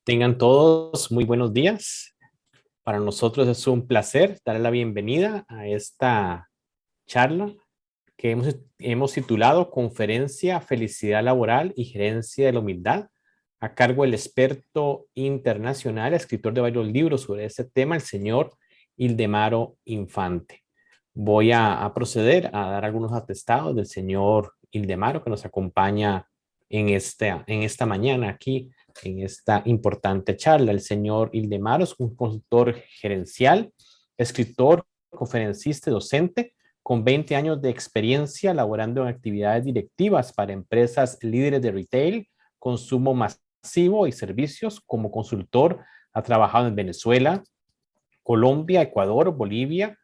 Tengan todos muy buenos días. Para nosotros es un placer darle la bienvenida a esta charla que hemos titulado Conferencia Felicidad Laboral y Gerencia de la Humildad, a cargo del experto internacional, escritor de varios libros sobre este tema, el señor Ildemaro Infante. Voy a proceder a dar algunos atestados del señor Ildemaro que nos acompaña en esta mañana aquí en esta importante charla. El señor Ildemaro es un consultor gerencial, escritor, conferencista y docente con 20 años de experiencia laborando en actividades directivas para empresas líderes de retail, consumo masivo y servicios. Como consultor ha trabajado en Venezuela, Colombia, Ecuador, Bolivia,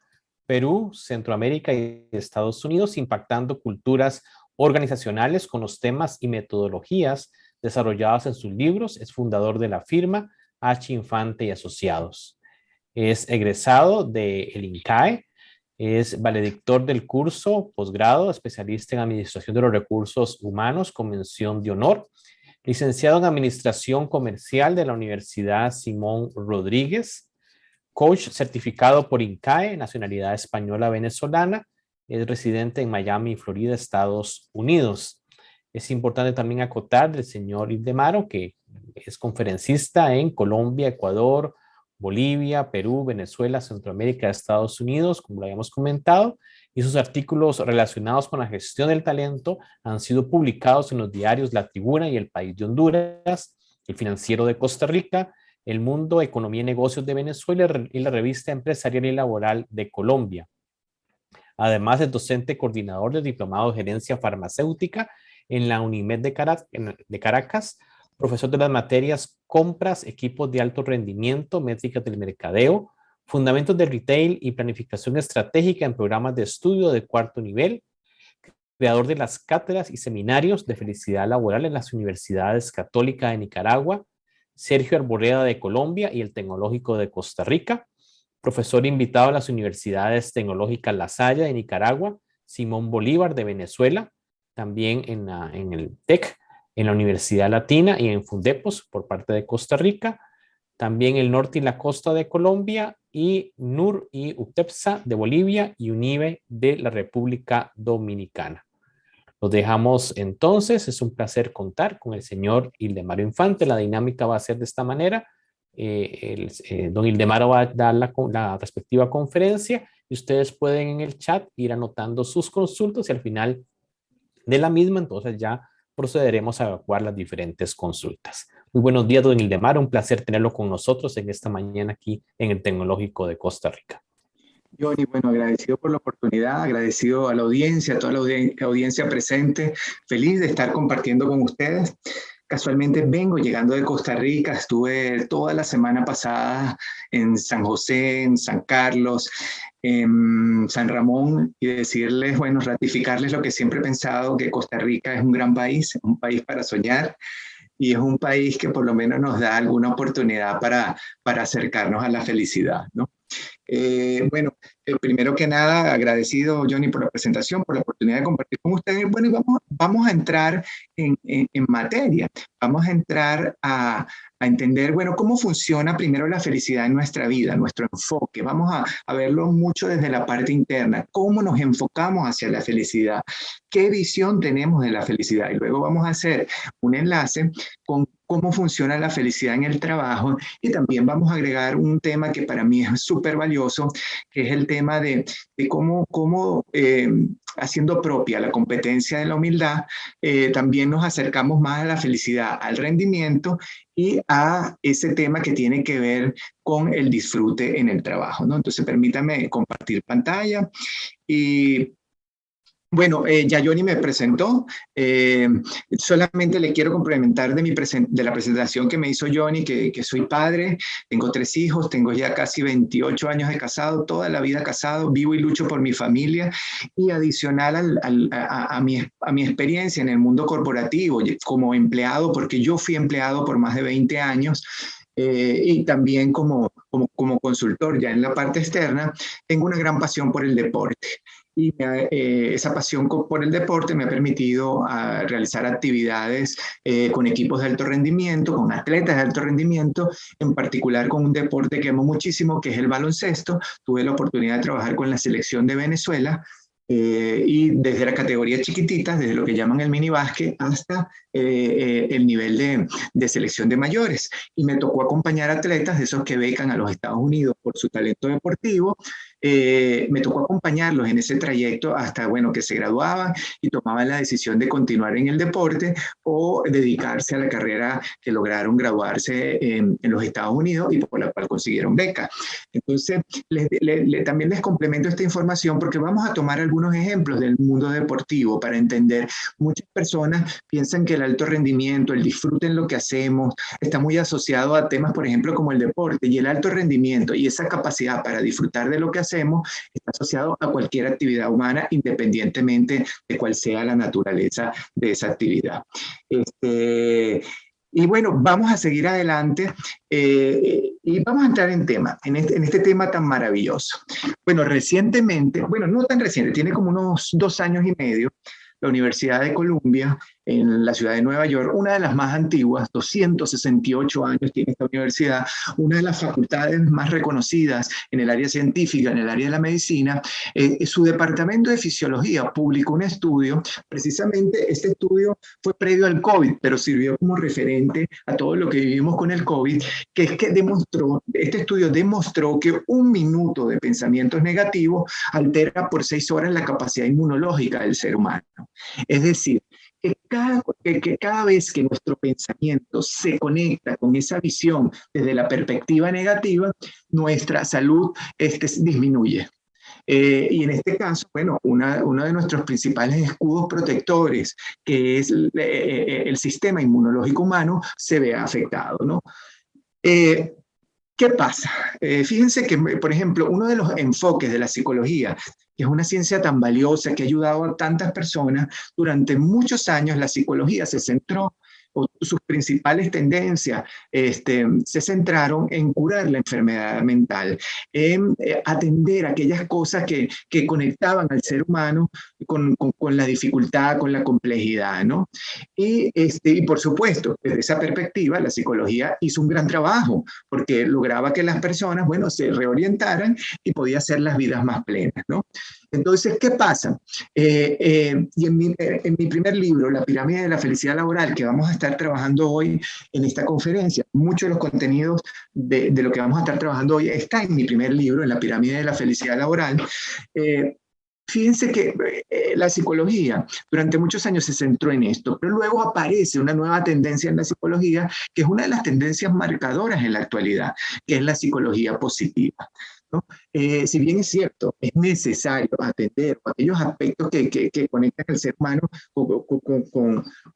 Perú, Centroamérica y Estados Unidos, impactando culturas organizacionales con los temas y metodologías desarrollados en sus libros. Es fundador de la firma H. Infante y Asociados. Es egresado del INCAE, es valedictor del curso posgrado, especialista en Administración de los Recursos Humanos con mención de honor, licenciado en Administración Comercial de la Universidad Simón Rodríguez, coach certificado por INCAE, nacionalidad española venezolana, es residente en Miami, Florida, Estados Unidos. Es importante también acotar del señor Ildemaro que es conferencista en Colombia, Ecuador, Bolivia, Perú, Venezuela, Centroamérica, Estados Unidos, como lo habíamos comentado, y sus artículos relacionados con la gestión del talento han sido publicados en los diarios La Tribuna y El País de Honduras, El Financiero de Costa Rica, El Mundo, Economía y Negocios de Venezuela y la Revista Empresarial y Laboral de Colombia. Además, es docente coordinador del Diplomado de Gerencia Farmacéutica en la UNIMED de Caracas, profesor de las materias Compras, Equipos de Alto Rendimiento, Métricas del Mercadeo, Fundamentos del Retail y Planificación Estratégica en programas de estudio de cuarto nivel, creador de las cátedras y seminarios de felicidad laboral en las universidades Católica de Nicaragua, Sergio Arboleda de Colombia y el Tecnológico de Costa Rica, profesor invitado a las universidades tecnológicas La Salle de Nicaragua, Simón Bolívar de Venezuela, también en el TEC, en la Universidad Latina y en Fundepos por parte de Costa Rica, también el norte y la costa de Colombia y NUR y UTEPSA de Bolivia y UNIBE de la República Dominicana. Los dejamos entonces, es un placer contar con el señor Ildemaro Infante. La dinámica va a ser de esta manera. Don Ildemaro va a dar la respectiva conferencia y ustedes pueden en el chat ir anotando sus consultas y al final de la misma entonces ya procederemos a evacuar las diferentes consultas. Muy buenos días, don Ildemaro, un placer tenerlo con nosotros en esta mañana aquí en el Tecnológico de Costa Rica. Johnny, bueno, agradecido por la oportunidad, agradecido a la audiencia, a toda la audiencia presente, feliz de estar compartiendo con ustedes. Casualmente vengo llegando de Costa Rica, estuve toda la semana pasada en San José, en San Carlos, en San Ramón, y decirles, bueno, ratificarles lo que siempre he pensado, que Costa Rica es un gran país, un país para soñar, y es un país que por lo menos nos da alguna oportunidad para acercarnos a la felicidad, ¿no? Bueno, primero que nada, agradecido, Johnny, por la presentación, por la oportunidad de compartir con ustedes. Bueno, y vamos a entrar en materia. Vamos a entrar a entender, bueno, cómo funciona primero la felicidad en nuestra vida, nuestro enfoque. Vamos a verlo mucho desde la parte interna. ¿Cómo nos enfocamos hacia la felicidad? ¿Qué visión tenemos de la felicidad? Y luego vamos a hacer un enlace con cómo funciona la felicidad en el trabajo, y también vamos a agregar un tema que para mí es súper valioso, que es el tema de cómo haciendo propia la competencia de la humildad, también nos acercamos más a la felicidad, al rendimiento y a ese tema que tiene que ver con el disfrute en el trabajo, ¿no? Entonces, permítame compartir pantalla y... Bueno, ya Johnny me presentó, solamente le quiero complementar de la presentación que me hizo Johnny, que soy padre, tengo 3 hijos, tengo ya casi 28 años de casado, toda la vida casado, vivo y lucho por mi familia, y adicional a mi experiencia en el mundo corporativo como empleado, porque yo fui empleado por más de 20 años, y también como consultor ya en la parte externa, tengo una gran pasión por el deporte. y esa pasión por el deporte me ha permitido realizar actividades con equipos de alto rendimiento, con atletas de alto rendimiento, en particular con un deporte que amo muchísimo, que es el baloncesto. Tuve la oportunidad de trabajar con la selección de Venezuela, y desde la categoría chiquitita, desde lo que llaman el mini básquet, hasta el nivel de selección de mayores. Y me tocó acompañar atletas de esos que becan a los Estados Unidos por su talento deportivo. Me tocó acompañarlos en ese trayecto hasta, bueno, que se graduaban y tomaban la decisión de continuar en el deporte o dedicarse a la carrera que lograron graduarse en los Estados Unidos y por la cual consiguieron beca. Entonces, también les complemento esta información porque vamos a tomar algunos ejemplos del mundo deportivo para entender. Muchas personas piensan que el alto rendimiento, el disfrute en lo que hacemos, está muy asociado a temas, por ejemplo, como el deporte, y el alto rendimiento y esa capacidad para disfrutar de lo que hacemos está asociado a cualquier actividad humana, independientemente de cuál sea la naturaleza de esa actividad. Y bueno, vamos a seguir adelante y vamos a entrar en tema, en este tema tan maravilloso. Bueno, recientemente, bueno, no tan reciente, tiene como unos 2 años y medio, la Universidad de Columbia, en la ciudad de Nueva York, una de las más antiguas, 268 años tiene esta universidad, una de las facultades más reconocidas en el área científica, en el área de la medicina. Su departamento de fisiología publicó un estudio, precisamente este estudio fue previo al COVID, pero sirvió como referente a todo lo que vivimos con el COVID, que es que este estudio demostró que 1 minuto de pensamientos negativos altera por 6 horas la capacidad inmunológica del ser humano. Es decir, que cada vez que nuestro pensamiento se conecta con esa visión desde la perspectiva negativa, nuestra salud disminuye. Y en este caso, bueno, uno de nuestros principales escudos protectores, que es el sistema inmunológico humano, se ve afectado, ¿no? ¿Qué pasa? Fíjense que, por ejemplo, uno de los enfoques de la psicología, que es una ciencia tan valiosa que ha ayudado a tantas personas, durante muchos años la psicología se centró, o sus principales tendencias se centraron en curar la enfermedad mental, en atender aquellas cosas que conectaban al ser humano con la dificultad, con la complejidad, ¿no? Y por supuesto, desde esa perspectiva, la psicología hizo un gran trabajo, porque lograba que las personas, bueno, se reorientaran y podía hacer las vidas más plenas, ¿no? Entonces, ¿qué pasa? Y en mi primer libro, La pirámide de la felicidad laboral, que vamos a estar trabajando hoy en esta conferencia, muchos de los contenidos de lo que vamos a estar trabajando hoy está en mi primer libro, en La pirámide de la felicidad laboral. Fíjense que la psicología durante muchos años se centró en esto, pero luego aparece una nueva tendencia en la psicología, que es una de las tendencias marcadoras en la actualidad, que es la psicología positiva, ¿no? Si bien es cierto, es necesario atender aquellos aspectos que conectan al ser humano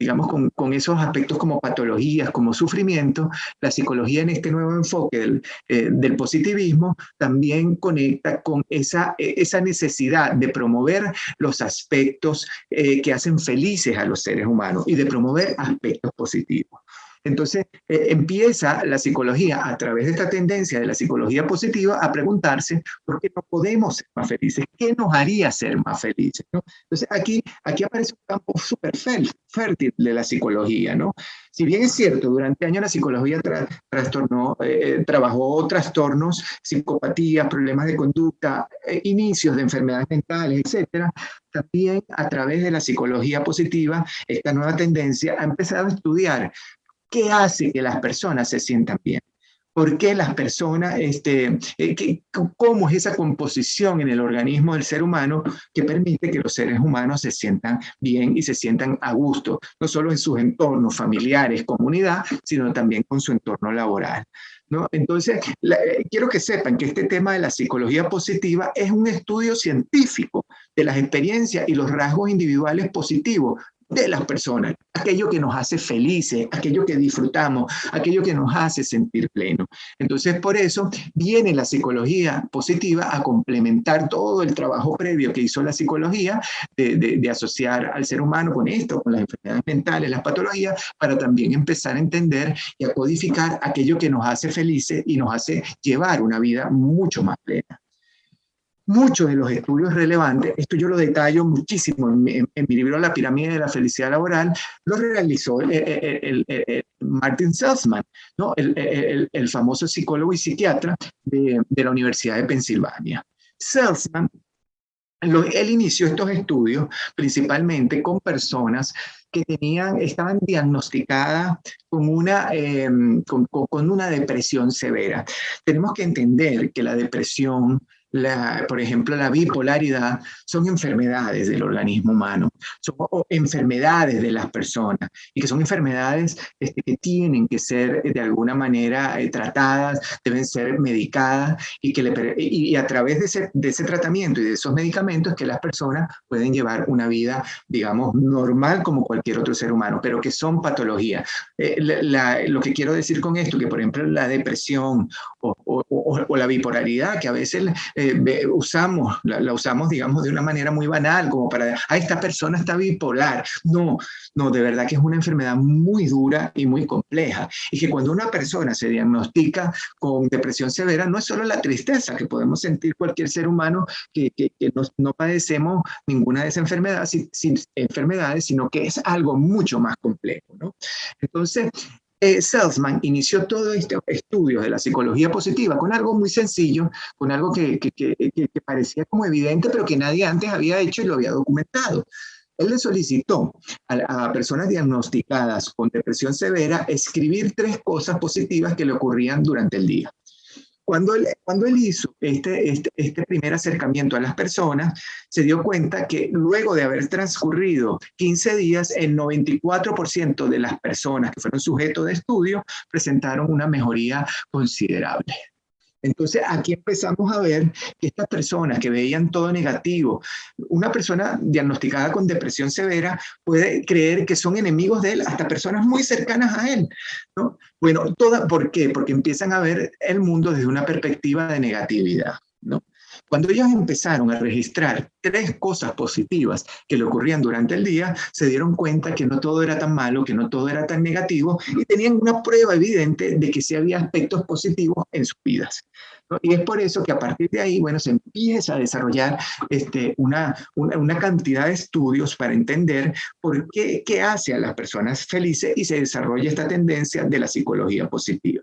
digamos, con esos aspectos como patologías, como sufrimiento, la psicología en este nuevo enfoque del positivismo también conecta con esa necesidad de promover los aspectos que hacen felices a los seres humanos y de promover aspectos positivos. Entonces, empieza la psicología, a través de esta tendencia de la psicología positiva, a preguntarse por qué no podemos ser más felices, qué nos haría ser más felices, ¿no? Entonces, aquí aparece un campo súper fértil de la psicología, ¿no? Si bien es cierto, durante años la psicología trabajó trastornos, psicopatías, problemas de conducta, inicios de enfermedades mentales, etcétera, también a través de la psicología positiva, esta nueva tendencia ha empezado a estudiar ¿qué hace que las personas se sientan bien? ¿Por qué las personas, cómo es esa composición en el organismo del ser humano que permite que los seres humanos se sientan bien y se sientan a gusto, no solo en sus entornos familiares, comunidad, sino también con su entorno laboral, ¿no? Entonces, quiero que sepan que este tema de la psicología positiva es un estudio científico de las experiencias y los rasgos individuales positivos de las personas, aquello que nos hace felices, aquello que disfrutamos, aquello que nos hace sentir pleno. Entonces, por eso viene la psicología positiva a complementar todo el trabajo previo que hizo la psicología de asociar al ser humano con esto, con las enfermedades mentales, las patologías, para también empezar a entender y a codificar aquello que nos hace felices y nos hace llevar una vida mucho más plena. Muchos de los estudios relevantes, esto yo lo detallo muchísimo en mi libro La pirámide de la felicidad laboral, lo realizó Martin Seligman, ¿no? El famoso psicólogo y psiquiatra de la Universidad de Pensilvania. Seligman, él inició estos estudios principalmente con personas que estaban diagnosticadas con una depresión severa. Tenemos que entender que la depresión, por ejemplo, la bipolaridad, son enfermedades del organismo humano, son enfermedades de las personas, y que son enfermedades que tienen que ser de alguna manera tratadas, deben ser medicadas, y a través de ese tratamiento y de esos medicamentos que las personas pueden llevar una vida, digamos, normal como cualquier otro ser humano, pero que son patologías. Lo que quiero decir con esto, que por ejemplo la depresión o la bipolaridad, que a veces la usamos, digamos, de una manera muy banal, como para, esta persona está bipolar. No, de verdad que es una enfermedad muy dura y muy compleja. Y que cuando una persona se diagnostica con depresión severa, no es solo la tristeza que podemos sentir cualquier ser humano que no padecemos ninguna de esas enfermedades, sino que es algo mucho más complejo, ¿no? Entonces, Seligman inició todo este estudio de la psicología positiva con algo muy sencillo, con algo que parecía como evidente, pero que nadie antes había hecho y lo había documentado. Él le solicitó a personas diagnosticadas con depresión severa escribir 3 cosas positivas que le ocurrían durante el día. Cuando él hizo este primer acercamiento a las personas, se dio cuenta que luego de haber transcurrido 15 días, el 94% de las personas que fueron sujetos de estudio presentaron una mejoría considerable. Entonces, aquí empezamos a ver que estas personas que veían todo negativo, una persona diagnosticada con depresión severa puede creer que son enemigos de él, hasta personas muy cercanas a él, ¿no? Bueno, ¿por qué? Porque empiezan a ver el mundo desde una perspectiva de negatividad, ¿no? Cuando ellos empezaron a registrar 3 cosas positivas que le ocurrían durante el día, se dieron cuenta que no todo era tan malo, que no todo era tan negativo, y tenían una prueba evidente de que sí había aspectos positivos en sus vidas, ¿no? Y es por eso que a partir de ahí, bueno, se empieza a desarrollar una cantidad de estudios para entender por qué hace a las personas felices, y se desarrolla esta tendencia de la psicología positiva.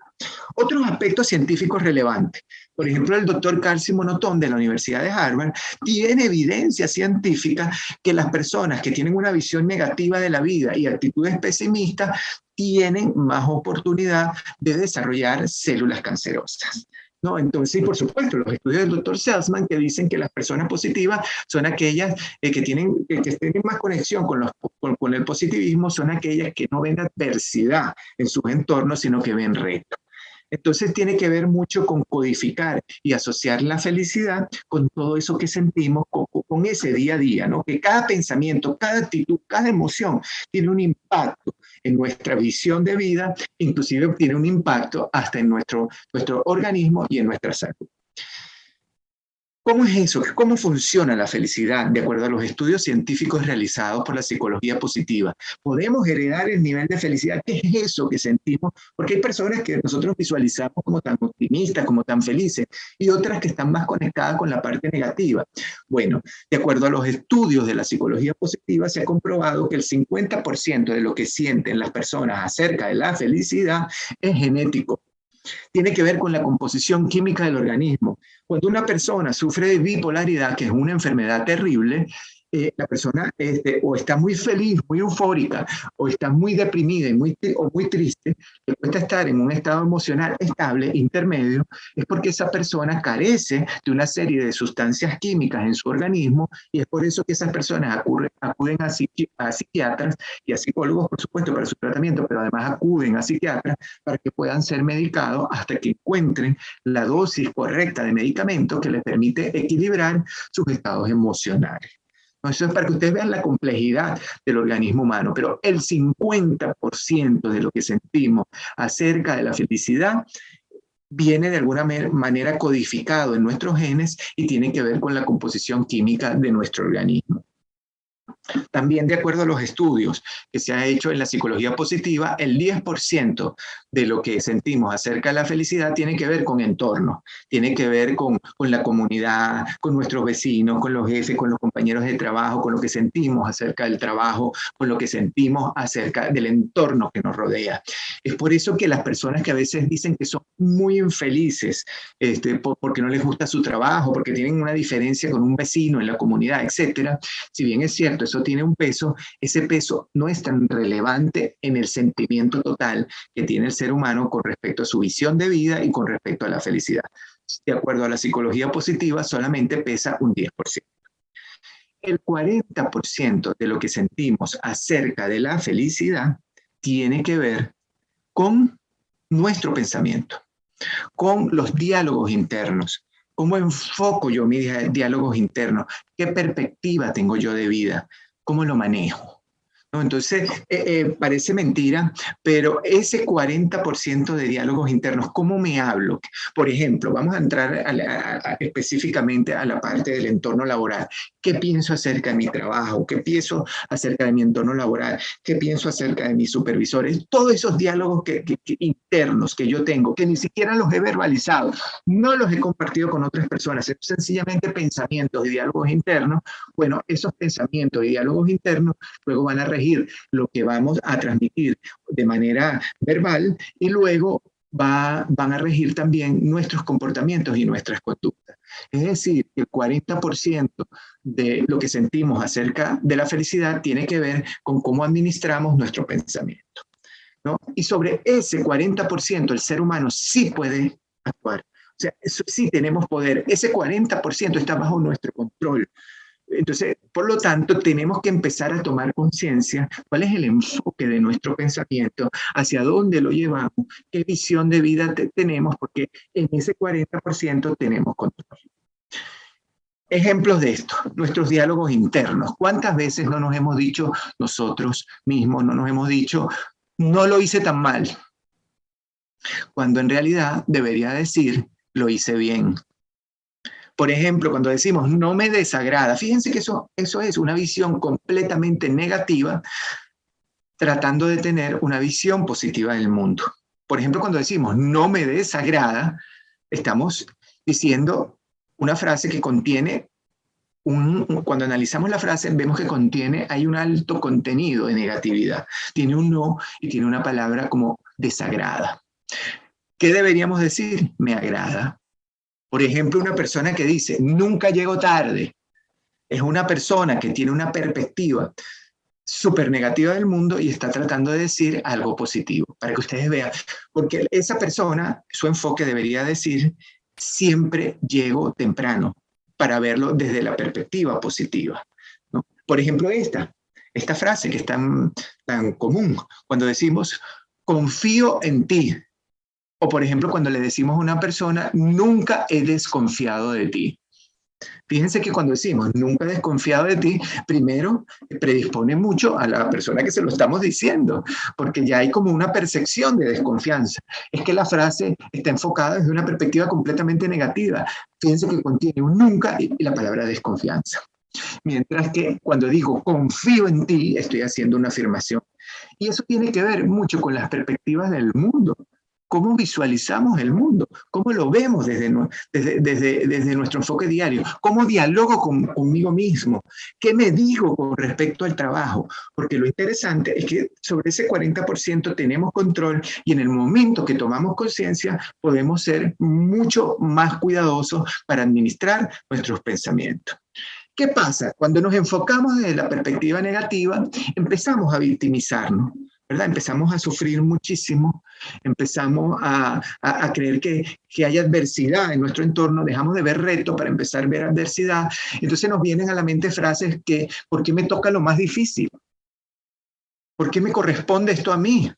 Otros aspectos científicos relevantes. Por ejemplo, el doctor Carl Simonotón de la Universidad de Harvard tiene evidencia científica que las personas que tienen una visión negativa de la vida y actitudes pesimistas tienen más oportunidad de desarrollar células cancerosas, ¿no? Entonces, por supuesto, los estudios del doctor Seligman que dicen que las personas positivas son aquellas que tienen más conexión con el positivismo, son aquellas que no ven adversidad en sus entornos, sino que ven retos. Entonces tiene que ver mucho con codificar y asociar la felicidad con todo eso que sentimos, con ese día a día, ¿no? Que cada pensamiento, cada actitud, cada emoción tiene un impacto en nuestra visión de vida, inclusive tiene un impacto hasta en nuestro organismo y en nuestra salud. ¿Cómo es eso? ¿Cómo funciona la felicidad de acuerdo a los estudios científicos realizados por la psicología positiva? ¿Podemos heredar el nivel de felicidad? ¿Qué es eso que sentimos? Porque hay personas que nosotros visualizamos como tan optimistas, como tan felices, y otras que están más conectadas con la parte negativa. Bueno, de acuerdo a los estudios de la psicología positiva, se ha comprobado que el 50% de lo que sienten las personas acerca de la felicidad es genético. Tiene que ver con la composición química del organismo. Cuando una persona sufre de bipolaridad, que es una enfermedad terrible, la persona o está muy feliz, muy eufórica, o está muy deprimida o muy triste, le cuesta estar en un estado emocional estable, intermedio, es porque esa persona carece de una serie de sustancias químicas en su organismo, y es por eso que esas personas acuden a psiquiatras y a psicólogos, por supuesto, para su tratamiento, pero además acuden a psiquiatras para que puedan ser medicados hasta que encuentren la dosis correcta de medicamento que les permite equilibrar sus estados emocionales. Eso es para que ustedes vean la complejidad del organismo humano, pero el 50% de lo que sentimos acerca de la felicidad viene de alguna manera codificado en nuestros genes y tiene que ver con la composición química de nuestro organismo. También, de acuerdo a los estudios que se ha hecho en la psicología positiva, el 10% de lo que sentimos acerca de la felicidad tiene que ver con entorno, tiene que ver con la comunidad, con nuestros vecinos, con los jefes, con los compañeros de trabajo, con lo que sentimos acerca del trabajo, con lo que sentimos acerca del entorno que nos rodea. Es por eso que las personas que a veces dicen que son muy infelices porque no les gusta su trabajo, porque tienen una diferencia con un vecino en la comunidad, etcétera, si bien es cierto, eso tiene un peso, ese peso no es tan relevante en el sentimiento total que tiene el ser humano con respecto a su visión de vida y con respecto a la felicidad. De acuerdo a la psicología positiva, solamente pesa un 10%. El 40% de lo que sentimos acerca de la felicidad tiene que ver con nuestro pensamiento, con los diálogos internos. ¿Cómo enfoco yo mis diálogos internos? ¿Qué perspectiva tengo yo de vida? ¿Cómo lo manejo? ¿No? Entonces, parece mentira, pero ese 40% de diálogos internos, ¿cómo me hablo? Por ejemplo, vamos a entrar específicamente a la parte del entorno laboral. ¿Qué pienso acerca de mi trabajo? ¿Qué pienso acerca de mi entorno laboral? ¿Qué pienso acerca de mis supervisores? Todos esos diálogos internos que yo tengo, que ni siquiera los he verbalizado, no los he compartido con otras personas, es sencillamente pensamientos y diálogos internos. Bueno, esos pensamientos y diálogos internos luego van a regir lo que vamos a transmitir de manera verbal y luego van a regir también nuestros comportamientos y nuestras conductas. Es decir, el 40% de lo que sentimos acerca de la felicidad tiene que ver con cómo administramos nuestro pensamiento, ¿no? Y sobre ese 40% el ser humano sí puede actuar. O sea, eso sí tenemos poder. Ese 40% está bajo nuestro control. Entonces, por lo tanto, tenemos que empezar a tomar conciencia cuál es el enfoque de nuestro pensamiento, hacia dónde lo llevamos, qué visión de vida tenemos, porque en ese 40% tenemos control. Ejemplos de esto, nuestros diálogos internos. ¿Cuántas veces no nos hemos dicho nosotros mismos, no nos hemos dicho, no lo hice tan mal? Cuando en realidad debería decir, lo hice bien. Por ejemplo, cuando decimos no me desagrada, fíjense que eso es una visión completamente negativa, tratando de tener una visión positiva del mundo. Por ejemplo, cuando decimos no me desagrada, estamos diciendo una frase que contiene cuando analizamos la frase, vemos que hay un alto contenido de negatividad. Tiene un no y tiene una palabra como desagrada. ¿Qué deberíamos decir? Me agrada. Por ejemplo, una persona que dice, nunca llego tarde, es una persona que tiene una perspectiva súper negativa del mundo y está tratando de decir algo positivo, para que ustedes vean. Porque esa persona, su enfoque debería decir, siempre llego temprano, para verlo desde la perspectiva positiva, ¿no? Por ejemplo, esta frase que es tan común, cuando decimos, confío en ti. O, por ejemplo, cuando le decimos a una persona, nunca he desconfiado de ti. Fíjense que cuando decimos, nunca he desconfiado de ti, primero predispone mucho a la persona que se lo estamos diciendo, porque ya hay como una percepción de desconfianza. Es que la frase está enfocada desde una perspectiva completamente negativa. Fíjense que contiene un nunca y la palabra desconfianza. Mientras que cuando digo confío en ti, estoy haciendo una afirmación. Y eso tiene que ver mucho con las perspectivas del mundo. ¿Cómo visualizamos el mundo? ¿Cómo lo vemos desde nuestro enfoque diario? ¿Cómo dialogo conmigo mismo? ¿Qué me digo con respecto al trabajo? Porque lo interesante es que sobre ese 40% tenemos control y en el momento que tomamos conciencia podemos ser mucho más cuidadosos para administrar nuestros pensamientos. ¿Qué pasa? Cuando nos enfocamos desde la perspectiva negativa, empezamos a victimizarnos, ¿verdad? Empezamos a sufrir muchísimo, empezamos a creer que hay adversidad en nuestro entorno, dejamos de ver reto para empezar a ver adversidad. Entonces nos vienen a la mente frases que, ¿por qué me toca lo más difícil? ¿Por qué me corresponde esto a mí?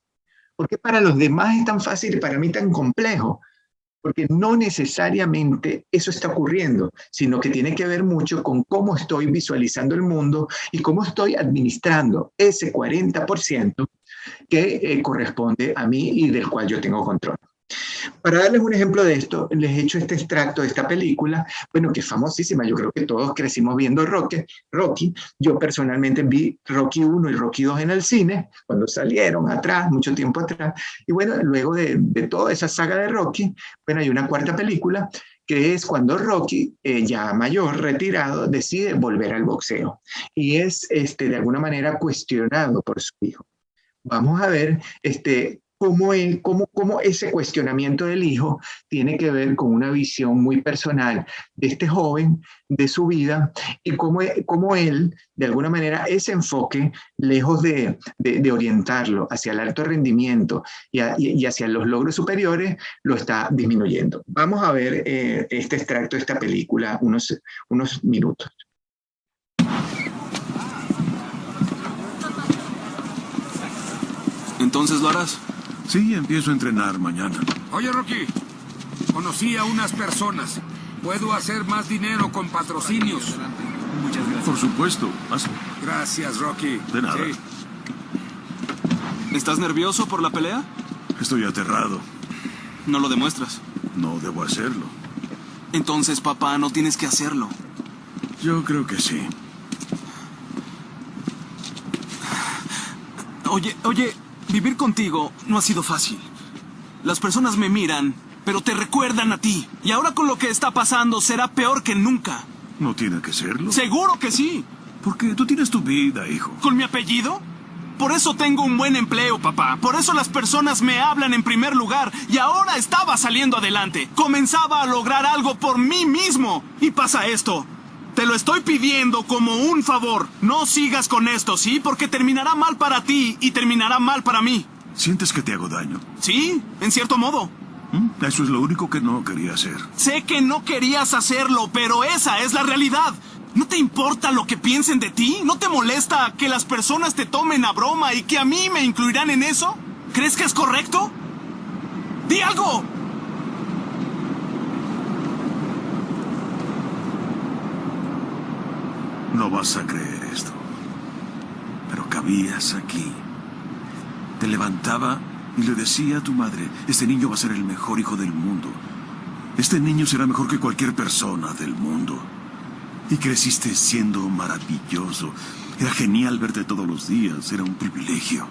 ¿Por qué para los demás es tan fácil y para mí tan complejo? Porque no necesariamente eso está ocurriendo, sino que tiene que ver mucho con cómo estoy visualizando el mundo y cómo estoy administrando ese 40% que corresponde a mí y del cual yo tengo control. Para darles un ejemplo de esto, les he hecho este extracto de esta película, bueno, que es famosísima, yo creo que todos crecimos viendo Rocky. Yo personalmente vi Rocky 1 y Rocky 2 en el cine, cuando salieron atrás, mucho tiempo atrás, y bueno, luego de toda esa saga de Rocky, bueno, hay una cuarta película, que es cuando Rocky, ya mayor, retirado, decide volver al boxeo, y es de alguna manera cuestionado por su hijo. Vamos a ver cómo ese cuestionamiento del hijo tiene que ver con una visión muy personal de este joven, de su vida, y cómo él, de alguna manera, ese enfoque, lejos de orientarlo hacia el alto rendimiento y hacia los logros superiores, lo está disminuyendo. Vamos a ver este extracto de esta película, unos minutos. ¿Entonces lo harás? Sí, empiezo a entrenar mañana. Oye, Rocky, conocí a unas personas. Puedo hacer más dinero con patrocinios. Muchas gracias. Por supuesto, hazlo. Gracias, Rocky. De nada. Sí. ¿Estás nervioso por la pelea? Estoy aterrado. No lo demuestras. No debo hacerlo. Entonces, papá, no tienes que hacerlo. Yo creo que sí. Oye, vivir contigo no ha sido fácil. Las personas me miran, pero te recuerdan a ti. Y ahora con lo que está pasando será peor que nunca. ¿No tiene que serlo? ¡Seguro que sí! Porque tú tienes tu vida, hijo. ¿Con mi apellido? Por eso tengo un buen empleo, papá. Por eso las personas me hablan en primer lugar. Y ahora estaba saliendo adelante. Comenzaba a lograr algo por mí mismo. Y pasa esto. Te lo estoy pidiendo como un favor. No sigas con esto, ¿sí? Porque terminará mal para ti y terminará mal para mí. ¿Sientes que te hago daño? Sí, en cierto modo. Eso es lo único que no quería hacer. Sé que no querías hacerlo, pero esa es la realidad. ¿No te importa lo que piensen de ti? ¿No te molesta que las personas te tomen a broma y que a mí me incluirán en eso? ¿Crees que es correcto? ¡Di algo! No vas a creer esto. Pero cabías aquí. Te levantaba y le decía a tu madre, este niño va a ser el mejor hijo del mundo. Este niño será mejor que cualquier persona del mundo. Y creciste siendo maravilloso. Era genial verte todos los días, era un privilegio.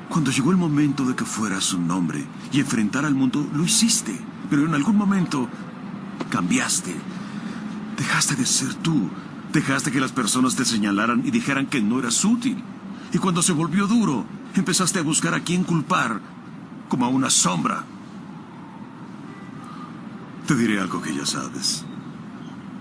Cuando llegó el momento de que fueras un hombre y enfrentar al mundo, lo hiciste. Pero en algún momento cambiaste. Dejaste de ser tú. Dejaste que las personas te señalaran y dijeran que no eras útil. Y cuando se volvió duro, empezaste a buscar a quién culpar, como a una sombra. Te diré algo que ya sabes.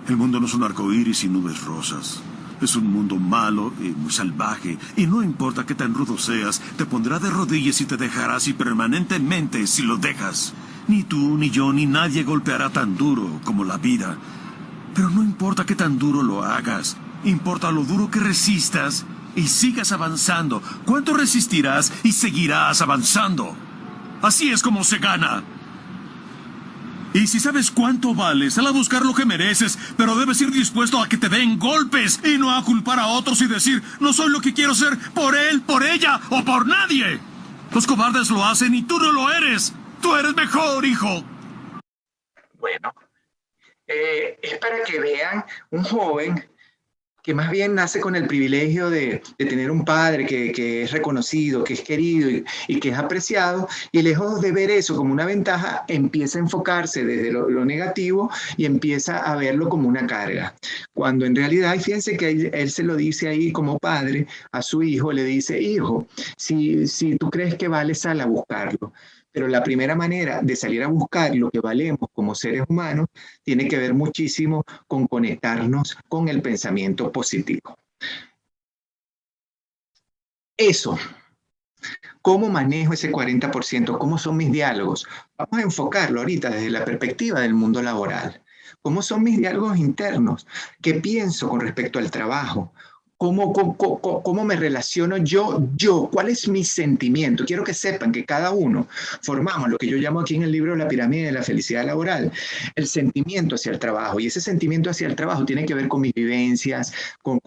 El mundo no es un arcoíris y nubes rosas. Es un mundo malo y muy salvaje. Y no importa qué tan rudo seas, te pondrá de rodillas y te dejará así permanentemente si lo dejas. Ni tú, ni yo, ni nadie golpeará tan duro como la vida. Pero no importa qué tan duro lo hagas, importa lo duro que resistas y sigas avanzando. ¿Cuánto resistirás y seguirás avanzando? Así es como se gana. Y si sabes cuánto vales, sal a buscar lo que mereces, pero debes ir dispuesto a que te den golpes y no a culpar a otros y decir, no soy lo que quiero ser por él, por ella o por nadie. Los cobardes lo hacen y tú no lo eres. Tú eres mejor, hijo. Bueno. Es para que vean un joven que más bien nace con el privilegio de tener un padre que es reconocido, que es querido y que es apreciado, y lejos de ver eso como una ventaja, empieza a enfocarse desde lo negativo y empieza a verlo como una carga. Cuando en realidad, fíjense que él se lo dice ahí como padre a su hijo, le dice, hijo, si tú crees que vale, sal a buscarlo. Pero la primera manera de salir a buscar lo que valemos como seres humanos tiene que ver muchísimo con conectarnos con el pensamiento positivo. Eso, ¿cómo manejo ese 40%? ¿Cómo son mis diálogos? Vamos a enfocarlo ahorita desde la perspectiva del mundo laboral. ¿Cómo son mis diálogos internos? ¿Qué pienso con respecto al trabajo? ¿Cómo me relaciono yo? ¿Cuál es mi sentimiento? Quiero que sepan que cada uno formamos lo que yo llamo aquí en el libro La pirámide de la felicidad laboral, el sentimiento hacia el trabajo. Y ese sentimiento hacia el trabajo tiene que ver con mis vivencias, con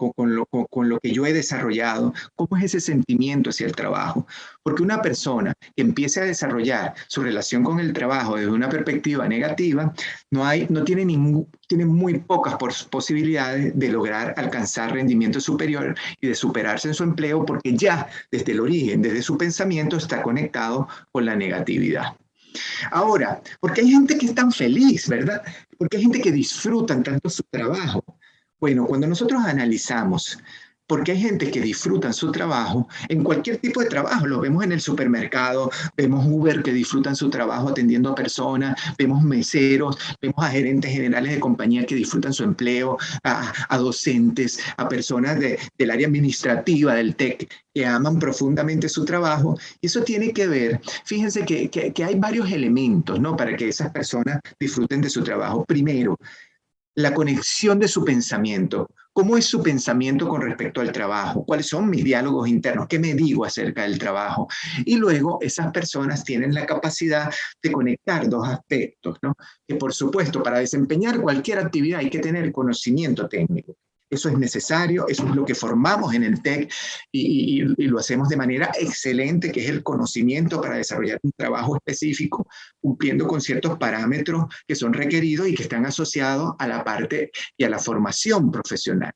lo que yo he desarrollado. ¿Cómo es ese sentimiento hacia el trabajo? Porque una persona que empiece a desarrollar su relación con el trabajo desde una perspectiva negativa, tiene muy pocas posibilidades de lograr alcanzar rendimiento superior y de superarse en su empleo, porque ya desde el origen, desde su pensamiento, está conectado con la negatividad. Ahora, ¿por qué hay gente que es tan feliz, verdad? ¿Por qué hay gente que disfruta tanto su trabajo? Bueno, cuando nosotros analizamos por qué hay gente que disfruta su trabajo, en cualquier tipo de trabajo, lo vemos en el supermercado, vemos Uber que disfrutan su trabajo atendiendo a personas, vemos meseros, vemos a gerentes generales de compañía que disfrutan su empleo, a docentes, a personas del área administrativa, del TEC, que aman profundamente su trabajo. Y eso tiene que ver, fíjense que hay varios elementos, ¿no?, para que esas personas disfruten de su trabajo. Primero, la conexión de su pensamiento. ¿Cómo es su pensamiento con respecto al trabajo? ¿Cuáles son mis diálogos internos? ¿Qué me digo acerca del trabajo? Y luego esas personas tienen la capacidad de conectar dos aspectos, ¿no? Que por supuesto, para desempeñar cualquier actividad hay que tener conocimiento técnico. Eso es necesario, eso es lo que formamos en el TEC y lo hacemos de manera excelente, que es el conocimiento para desarrollar un trabajo específico, cumpliendo con ciertos parámetros que son requeridos y que están asociados a la parte y a la formación profesional.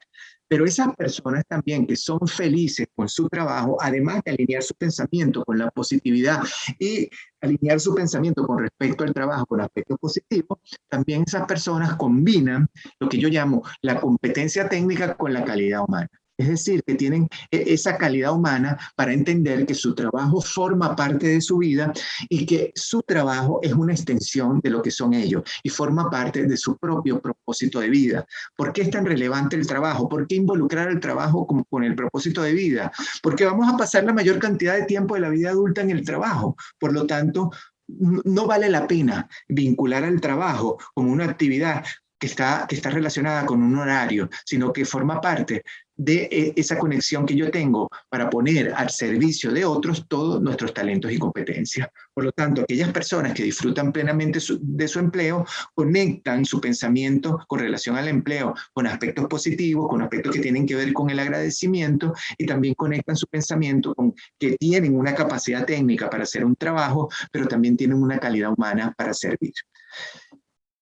Pero esas personas también que son felices con su trabajo, además de alinear su pensamiento con la positividad y alinear su pensamiento con respecto al trabajo con aspectos positivos, también esas personas combinan lo que yo llamo la competencia técnica con la calidad humana. Es decir, que tienen esa calidad humana para entender que su trabajo forma parte de su vida y que su trabajo es una extensión de lo que son ellos y forma parte de su propio propósito de vida. ¿Por qué es tan relevante el trabajo? ¿Por qué involucrar el trabajo con el propósito de vida? Porque vamos a pasar la mayor cantidad de tiempo de la vida adulta en el trabajo. Por lo tanto, no vale la pena vincular al trabajo como una actividad que está relacionada con un horario, sino que forma parte de esa conexión que yo tengo para poner al servicio de otros todos nuestros talentos y competencias. Por lo tanto, aquellas personas que disfrutan plenamente de su empleo conectan su pensamiento con relación al empleo con aspectos positivos, con aspectos que tienen que ver con el agradecimiento, y también conectan su pensamiento con que tienen una capacidad técnica para hacer un trabajo, pero también tienen una calidad humana para servir.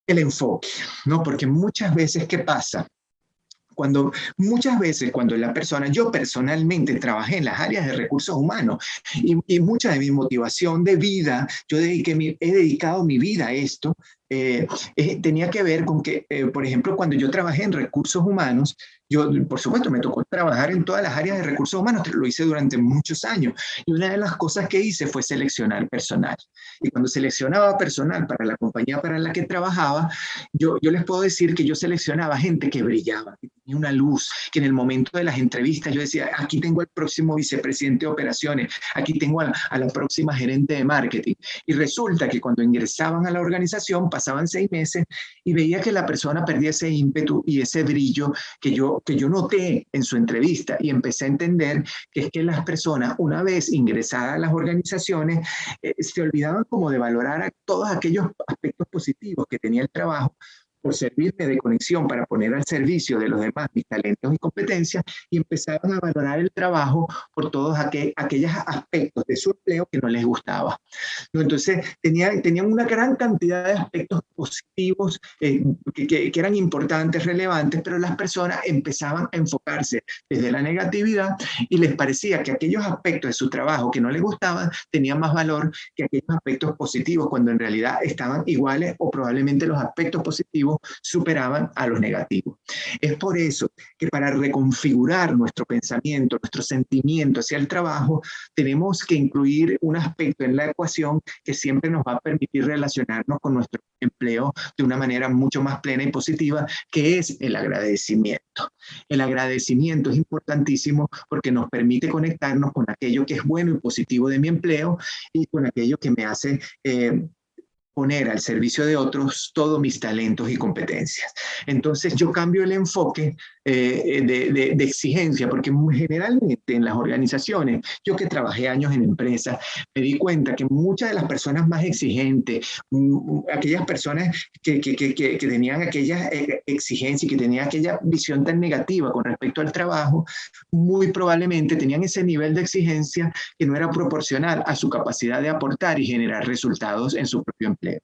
El enfoque, ¿no? Porque muchas veces, ¿qué pasa? Muchas veces cuando la persona, yo personalmente trabajé en las áreas de recursos humanos y mucha de mi motivación de vida, he dedicado mi vida a esto, tenía que ver con que, por ejemplo, cuando yo trabajé en recursos humanos, por supuesto, me tocó trabajar en todas las áreas de recursos humanos, lo hice durante muchos años, y una de las cosas que hice fue seleccionar personal. Y cuando seleccionaba personal para la compañía para la que trabajaba, yo les puedo decir que yo seleccionaba gente que brillaba, que tenía una luz, que en el momento de las entrevistas yo decía, aquí tengo al próximo vicepresidente de operaciones, aquí tengo a la próxima gerente de marketing. Y resulta que cuando ingresaban a la organización, pasaban 6 meses y veía que la persona perdía ese ímpetu y ese brillo que yo noté en su entrevista, y empecé a entender que es que las personas, una vez ingresadas a las organizaciones, se olvidaban como de valorar a todos aquellos aspectos positivos que tenía el trabajo, por servirme de conexión para poner al servicio de los demás mis talentos y competencias, y empezaban a valorar el trabajo por todos aquellos aspectos de su empleo que no les gustaba. ¿No? Entonces, tenían una gran cantidad de aspectos positivos que eran importantes, relevantes, pero las personas empezaban a enfocarse desde la negatividad y les parecía que aquellos aspectos de su trabajo que no les gustaban tenían más valor que aquellos aspectos positivos, cuando en realidad estaban iguales o probablemente los aspectos positivos superaban a los negativos. Es por eso que para reconfigurar nuestro pensamiento, nuestro sentimiento hacia el trabajo, tenemos que incluir un aspecto en la ecuación que siempre nos va a permitir relacionarnos con nuestro empleo de una manera mucho más plena y positiva, que es el agradecimiento. El agradecimiento es importantísimo porque nos permite conectarnos con aquello que es bueno y positivo de mi empleo y con aquello que me hace poner al servicio de otros todos mis talentos y competencias. Entonces yo cambio el enfoque de exigencia, porque generalmente en las organizaciones, yo que trabajé años en empresas, me di cuenta que muchas de las personas más exigentes, aquellas personas que tenían aquellas exigencias y que tenían aquella visión tan negativa con respecto al trabajo, muy probablemente tenían ese nivel de exigencia que no era proporcional a su capacidad de aportar y generar resultados en su propio empleo.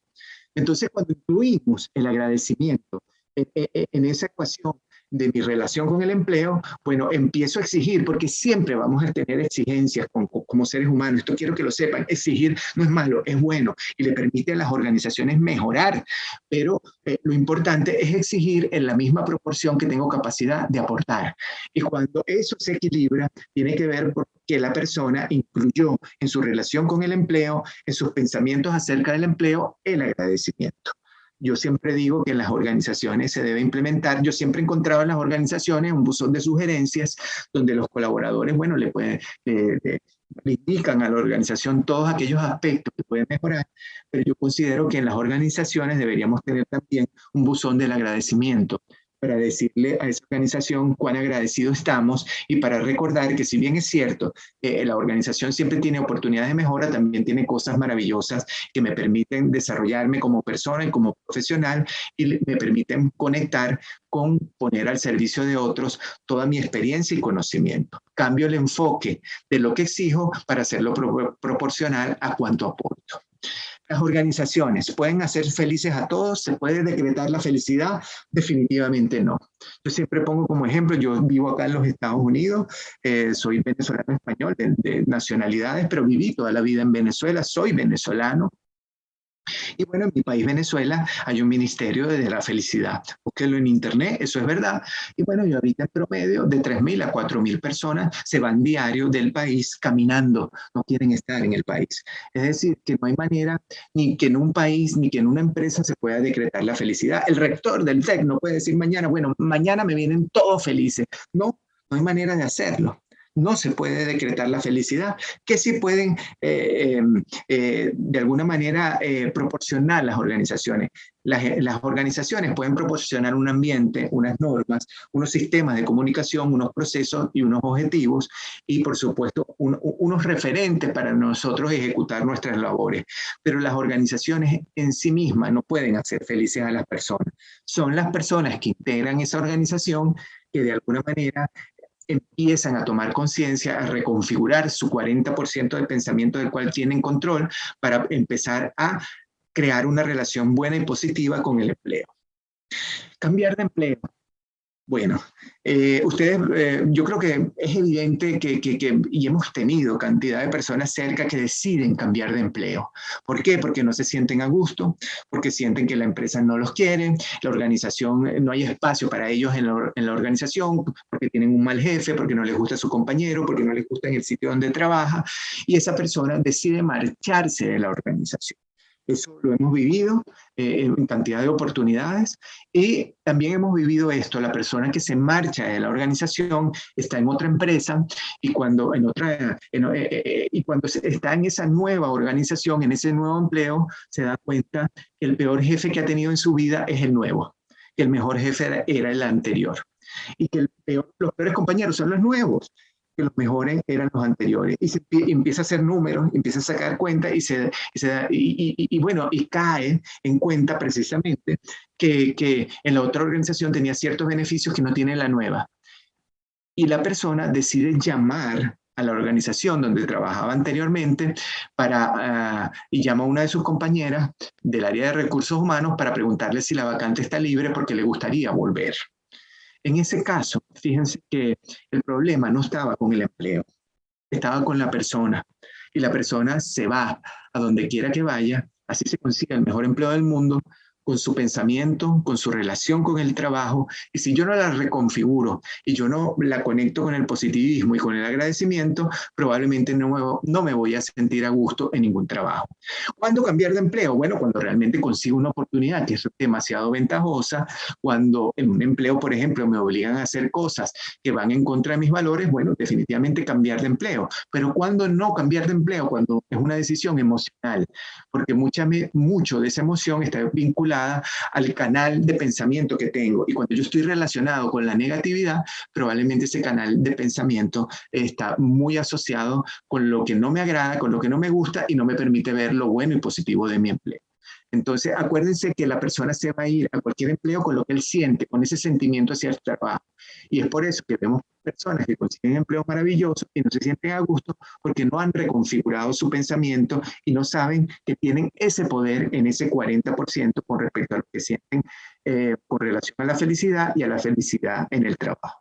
Entonces, cuando incluimos el agradecimiento en esa ecuación de mi relación con el empleo, bueno, empiezo a exigir, porque siempre vamos a tener exigencias como seres humanos. Esto quiero que lo sepan, exigir no es malo, es bueno y le permite a las organizaciones mejorar, pero lo importante es exigir en la misma proporción que tengo capacidad de aportar. Y cuando eso se equilibra, tiene que ver porque la persona incluyó en su relación con el empleo, en sus pensamientos acerca del empleo, el agradecimiento. Yo siempre digo que en las organizaciones se debe implementar, yo siempre he encontrado en las organizaciones un buzón de sugerencias donde los colaboradores, bueno, le indican a la organización todos aquellos aspectos que pueden mejorar, pero yo considero que en las organizaciones deberíamos tener también un buzón del agradecimiento, para decirle a esa organización cuán agradecidos estamos y para recordar que si bien es cierto, la organización siempre tiene oportunidades de mejora, también tiene cosas maravillosas que me permiten desarrollarme como persona y como profesional y me permiten conectar con poner al servicio de otros toda mi experiencia y conocimiento. Cambio el enfoque de lo que exijo para hacerlo proporcional a cuánto aporto. Las organizaciones pueden hacer felices a todos, ¿se puede decretar la felicidad? Definitivamente no. Yo siempre pongo como ejemplo, yo vivo acá en los Estados Unidos, soy venezolano español de nacionalidades, pero viví toda la vida en Venezuela, soy venezolano. Y bueno, en mi país, Venezuela, hay un ministerio de la felicidad. Búsquenlo en internet, eso es verdad. Y bueno, yo ahorita en promedio de 3.000 a 4.000 personas se van diario del país caminando, no quieren estar en el país. Es decir, que no hay manera ni que en un país ni que en una empresa se pueda decretar la felicidad. El rector del TEC no puede decir mañana, bueno, mañana me vienen todos felices. No, no hay manera de hacerlo. No se puede decretar la felicidad, que sí pueden de alguna manera proporcionar las organizaciones. Las organizaciones pueden proporcionar un ambiente, unas normas, unos sistemas de comunicación, unos procesos y unos objetivos y por supuesto unos referentes para nosotros ejecutar nuestras labores. Pero las organizaciones en sí mismas no pueden hacer felices a las personas. Son las personas que integran esa organización que de alguna manera empiezan a tomar conciencia, a reconfigurar su 40% del pensamiento del cual tienen control para empezar a crear una relación buena y positiva con el empleo. Cambiar de empleo. Bueno, ustedes, yo creo que es evidente y hemos tenido cantidad de personas cerca que deciden cambiar de empleo. ¿Por qué? Porque no se sienten a gusto, porque sienten que la empresa no los quiere, la organización, no hay espacio para ellos en la organización, porque tienen un mal jefe, porque no les gusta su compañero, porque no les gusta en el sitio donde trabaja, y esa persona decide marcharse de la organización. Eso lo hemos vivido en cantidad de oportunidades y también hemos vivido esto, la persona que se marcha de la organización está en otra empresa y cuando está en esa nueva organización, en ese nuevo empleo, se da cuenta que el peor jefe que ha tenido en su vida es el nuevo, que el mejor jefe era el anterior y que los peores compañeros son los nuevos, que los mejores eran los anteriores. Y empieza a hacer números, empieza a sacar cuenta y cae en cuenta precisamente que en la otra organización tenía ciertos beneficios que no tiene la nueva. Y la persona decide llamar a la organización donde trabajaba anteriormente y llama a una de sus compañeras del área de recursos humanos para preguntarle si la vacante está libre porque le gustaría volver. En ese caso, fíjense que el problema no estaba con el empleo, estaba con la persona. Y la persona se va a donde quiera que vaya, así se consigue el mejor empleo del mundo, con su pensamiento, con su relación con el trabajo, y si yo no la reconfiguro y yo no la conecto con el positivismo y con el agradecimiento, probablemente no me voy a sentir a gusto en ningún trabajo. ¿Cuándo cambiar de empleo? Bueno, cuando realmente consigo una oportunidad que es demasiado ventajosa, cuando en un empleo, por ejemplo, me obligan a hacer cosas que van en contra de mis valores, bueno, definitivamente cambiar de empleo. Pero cuando no cambiar de empleo, cuando es una decisión emocional, porque mucho de esa emoción está vinculada al canal de pensamiento que tengo. Y cuando yo estoy relacionado con la negatividad, probablemente ese canal de pensamiento está muy asociado con lo que no me agrada, con lo que no me gusta y no me permite ver lo bueno y positivo de mi empleo. Entonces, acuérdense que la persona se va a ir a cualquier empleo con lo que él siente, con ese sentimiento hacia el trabajo. Y es por eso que vemos personas que consiguen empleos maravillosos y no se sienten a gusto porque no han reconfigurado su pensamiento y no saben que tienen ese poder en ese 40% con respecto a lo que sienten con relación a la felicidad y a la felicidad en el trabajo.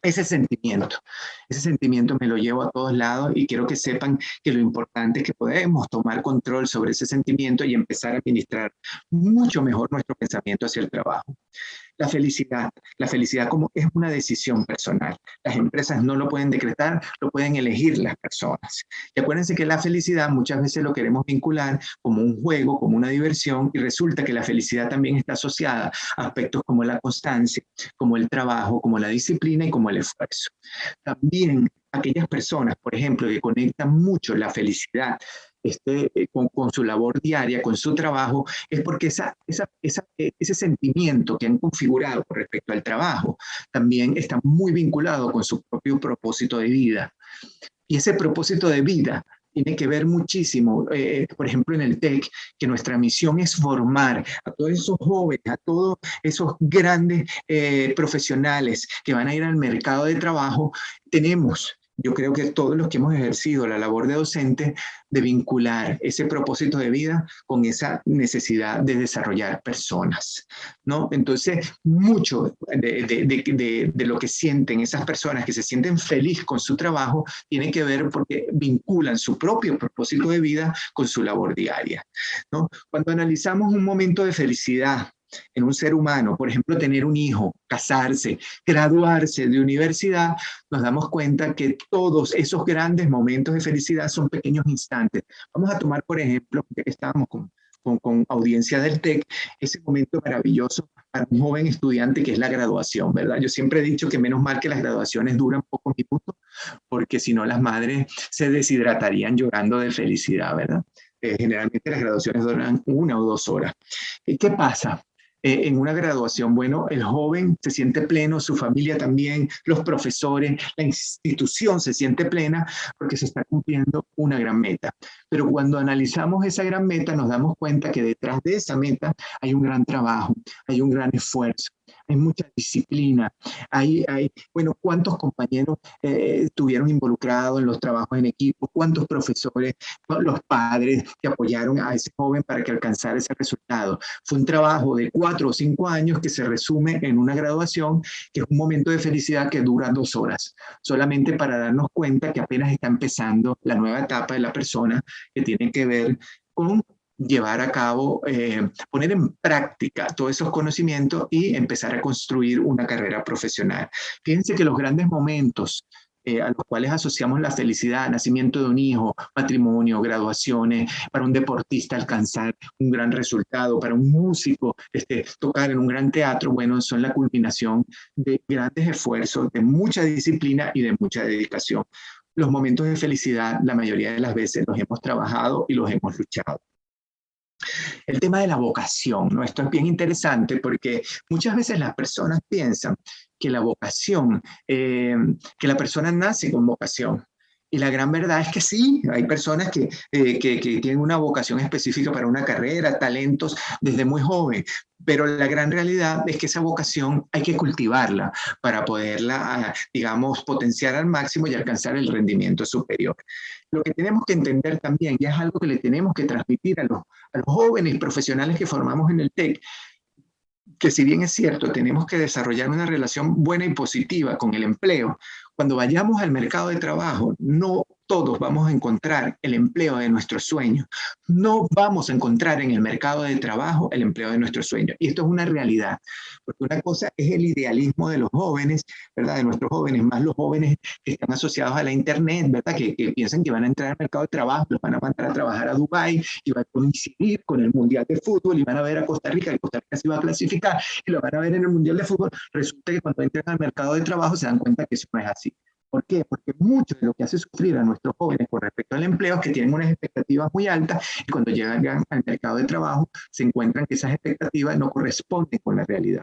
Ese sentimiento me lo llevo a todos lados y quiero que sepan que lo importante es que podemos tomar control sobre ese sentimiento y empezar a administrar mucho mejor nuestro pensamiento hacia el trabajo. La felicidad como es una decisión personal. Las empresas no lo pueden decretar, lo pueden elegir las personas. Y acuérdense que la felicidad muchas veces lo queremos vincular como un juego, como una diversión, y resulta que la felicidad también está asociada a aspectos como la constancia, como el trabajo, como la disciplina y como el esfuerzo. También aquellas personas, por ejemplo, que conectan mucho la felicidad con su labor diaria, con su trabajo, es porque ese sentimiento que han configurado con respecto al trabajo también está muy vinculado con su propio propósito de vida. Y ese propósito de vida tiene que ver muchísimo, por ejemplo, en el TEC, que nuestra misión es formar a todos esos jóvenes, a todos esos grandes profesionales que van a ir al mercado de trabajo. Yo creo que todos los que hemos ejercido la labor de docente, de vincular ese propósito de vida con esa necesidad de desarrollar personas, ¿no? Entonces, mucho de lo que sienten esas personas que se sienten felices con su trabajo tiene que ver porque vinculan su propio propósito de vida con su labor diaria, ¿no? Cuando analizamos un momento de felicidad en un ser humano, por ejemplo, tener un hijo, casarse, graduarse de universidad, nos damos cuenta que todos esos grandes momentos de felicidad son pequeños instantes. Vamos a tomar, por ejemplo, que estábamos con audiencia del TEC, ese momento maravilloso para un joven estudiante que es la graduación, ¿verdad? Yo siempre he dicho que menos mal que las graduaciones duran pocos minutos, porque si no las madres se deshidratarían llorando de felicidad, ¿verdad? Generalmente las graduaciones duran 1 o 2 horas. ¿Qué pasa? En una graduación, bueno, el joven se siente pleno, su familia también, los profesores, la institución se siente plena porque se está cumpliendo una gran meta. Pero cuando analizamos esa gran meta nos damos cuenta que detrás de esa meta hay un gran trabajo, hay un gran esfuerzo, hay mucha disciplina, bueno, cuántos compañeros estuvieron involucrados en los trabajos en equipo, cuántos profesores, los padres que apoyaron a ese joven para que alcanzara ese resultado. Fue un trabajo de 4 o 5 años que se resume en una graduación, que es un momento de felicidad que dura 2 horas, solamente para darnos cuenta que apenas está empezando la nueva etapa de la persona que tiene que ver con llevar a cabo, poner en práctica todos esos conocimientos y empezar a construir una carrera profesional. Fíjense que los grandes momentos a los cuales asociamos la felicidad, nacimiento de un hijo, matrimonio, graduaciones, para un deportista alcanzar un gran resultado, para un músico tocar en un gran teatro, bueno, son la culminación de grandes esfuerzos, de mucha disciplina y de mucha dedicación. Los momentos de felicidad, la mayoría de las veces los hemos trabajado y los hemos luchado. El tema de la vocación, ¿no? Esto es bien interesante porque muchas veces las personas piensan que la vocación, que la persona nace con vocación. Y la gran verdad es que sí, hay personas que tienen una vocación específica para una carrera, talentos desde muy joven, pero la gran realidad es que esa vocación hay que cultivarla para poderla, digamos, potenciar al máximo y alcanzar el rendimiento superior. Lo que tenemos que entender también, y es algo que le tenemos que transmitir a los jóvenes profesionales que formamos en el TEC, que si bien es cierto, tenemos que desarrollar una relación buena y positiva con el empleo, cuando vayamos al mercado de trabajo, no todos vamos a encontrar el empleo de nuestros sueños. No vamos a encontrar en el mercado de trabajo el empleo de nuestros sueños. Y esto es una realidad, porque una cosa es el idealismo de los jóvenes, ¿verdad? De nuestros jóvenes, más los jóvenes que están asociados a la internet, ¿verdad? Que piensan que van a entrar al mercado de trabajo, los van a mandar a trabajar a Dubái y van a coincidir con el Mundial de Fútbol y van a ver a Costa Rica, y Costa Rica se va a clasificar y lo van a ver en el Mundial de Fútbol. Resulta que cuando entran al mercado de trabajo se dan cuenta que eso no es así. ¿Por qué? Porque mucho de lo que hace sufrir a nuestros jóvenes con respecto al empleo es que tienen unas expectativas muy altas y cuando llegan al mercado de trabajo se encuentran que esas expectativas no corresponden con la realidad.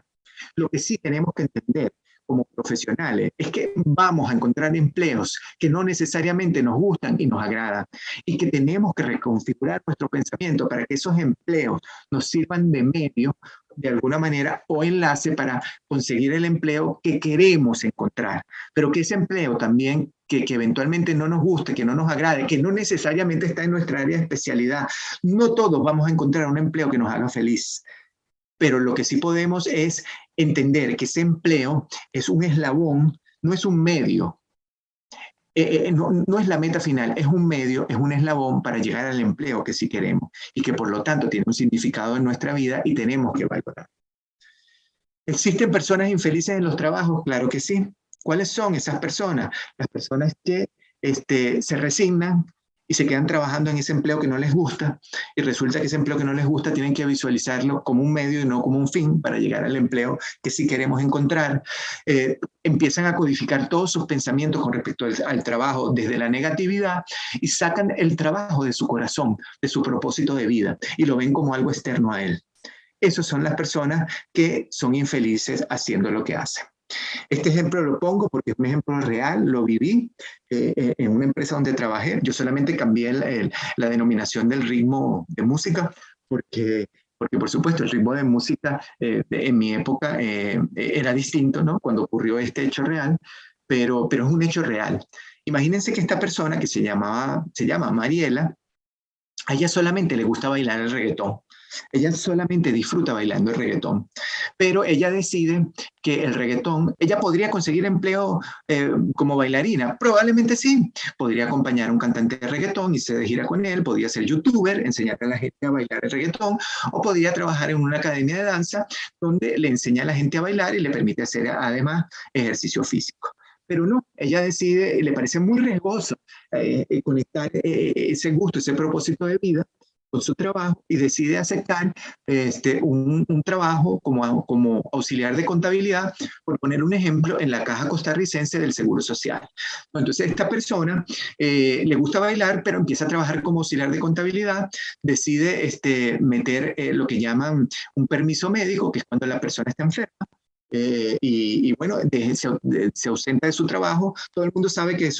Lo que sí tenemos que entender como profesionales es que vamos a encontrar empleos que no necesariamente nos gustan y nos agradan y que tenemos que reconfigurar nuestro pensamiento para que esos empleos nos sirvan de medio de alguna manera o enlace para conseguir el empleo que queremos encontrar, pero que ese empleo también que eventualmente no nos guste, que no nos agrade, que no necesariamente está en nuestra área de especialidad. No todos vamos a encontrar un empleo que nos haga feliz, pero lo que sí podemos es entender que ese empleo es un eslabón, no es un medio. No es la meta final, es un medio, es un eslabón para llegar al empleo que sí queremos y que por lo tanto tiene un significado en nuestra vida y tenemos que valorar. ¿Existen personas infelices en los trabajos? Claro que sí. ¿Cuáles son esas personas? Las personas que se resignan y se quedan trabajando en ese empleo que no les gusta, y resulta que ese empleo que no les gusta tienen que visualizarlo como un medio y no como un fin para llegar al empleo que sí queremos encontrar. Empiezan a codificar todos sus pensamientos con respecto al trabajo desde la negatividad y sacan el trabajo de su corazón, de su propósito de vida, y lo ven como algo externo a él. Esas son las personas que son infelices haciendo lo que hacen. Este ejemplo lo pongo porque es un ejemplo real, lo viví en una empresa donde trabajé. Yo solamente cambié la denominación del ritmo de música porque por supuesto el ritmo de música en mi época era distinto, ¿no? Cuando ocurrió este hecho real, pero es un hecho real. Imagínense que esta persona que se llama Mariela, a ella solamente le gusta bailar el reggaetón. Ella solamente disfruta bailando el reggaetón, pero ella decide que el reggaetón, ella podría conseguir empleo como bailarina, probablemente sí, podría acompañar a un cantante de reggaetón y se de gira con él, podría ser youtuber, enseñarle a la gente a bailar el reggaetón, o podría trabajar en una academia de danza donde le enseña a la gente a bailar y le permite hacer además ejercicio físico. Pero no, ella decide, le parece muy riesgoso conectar ese gusto, ese propósito de vida con su trabajo y decide aceptar un trabajo como auxiliar de contabilidad, por poner un ejemplo, en la Caja Costarricense del Seguro Social. Entonces esta persona le gusta bailar, pero empieza a trabajar como auxiliar de contabilidad, decide meter lo que llaman un permiso médico, que es cuando la persona está enferma, y bueno, se ausenta de su trabajo. Todo el mundo sabe que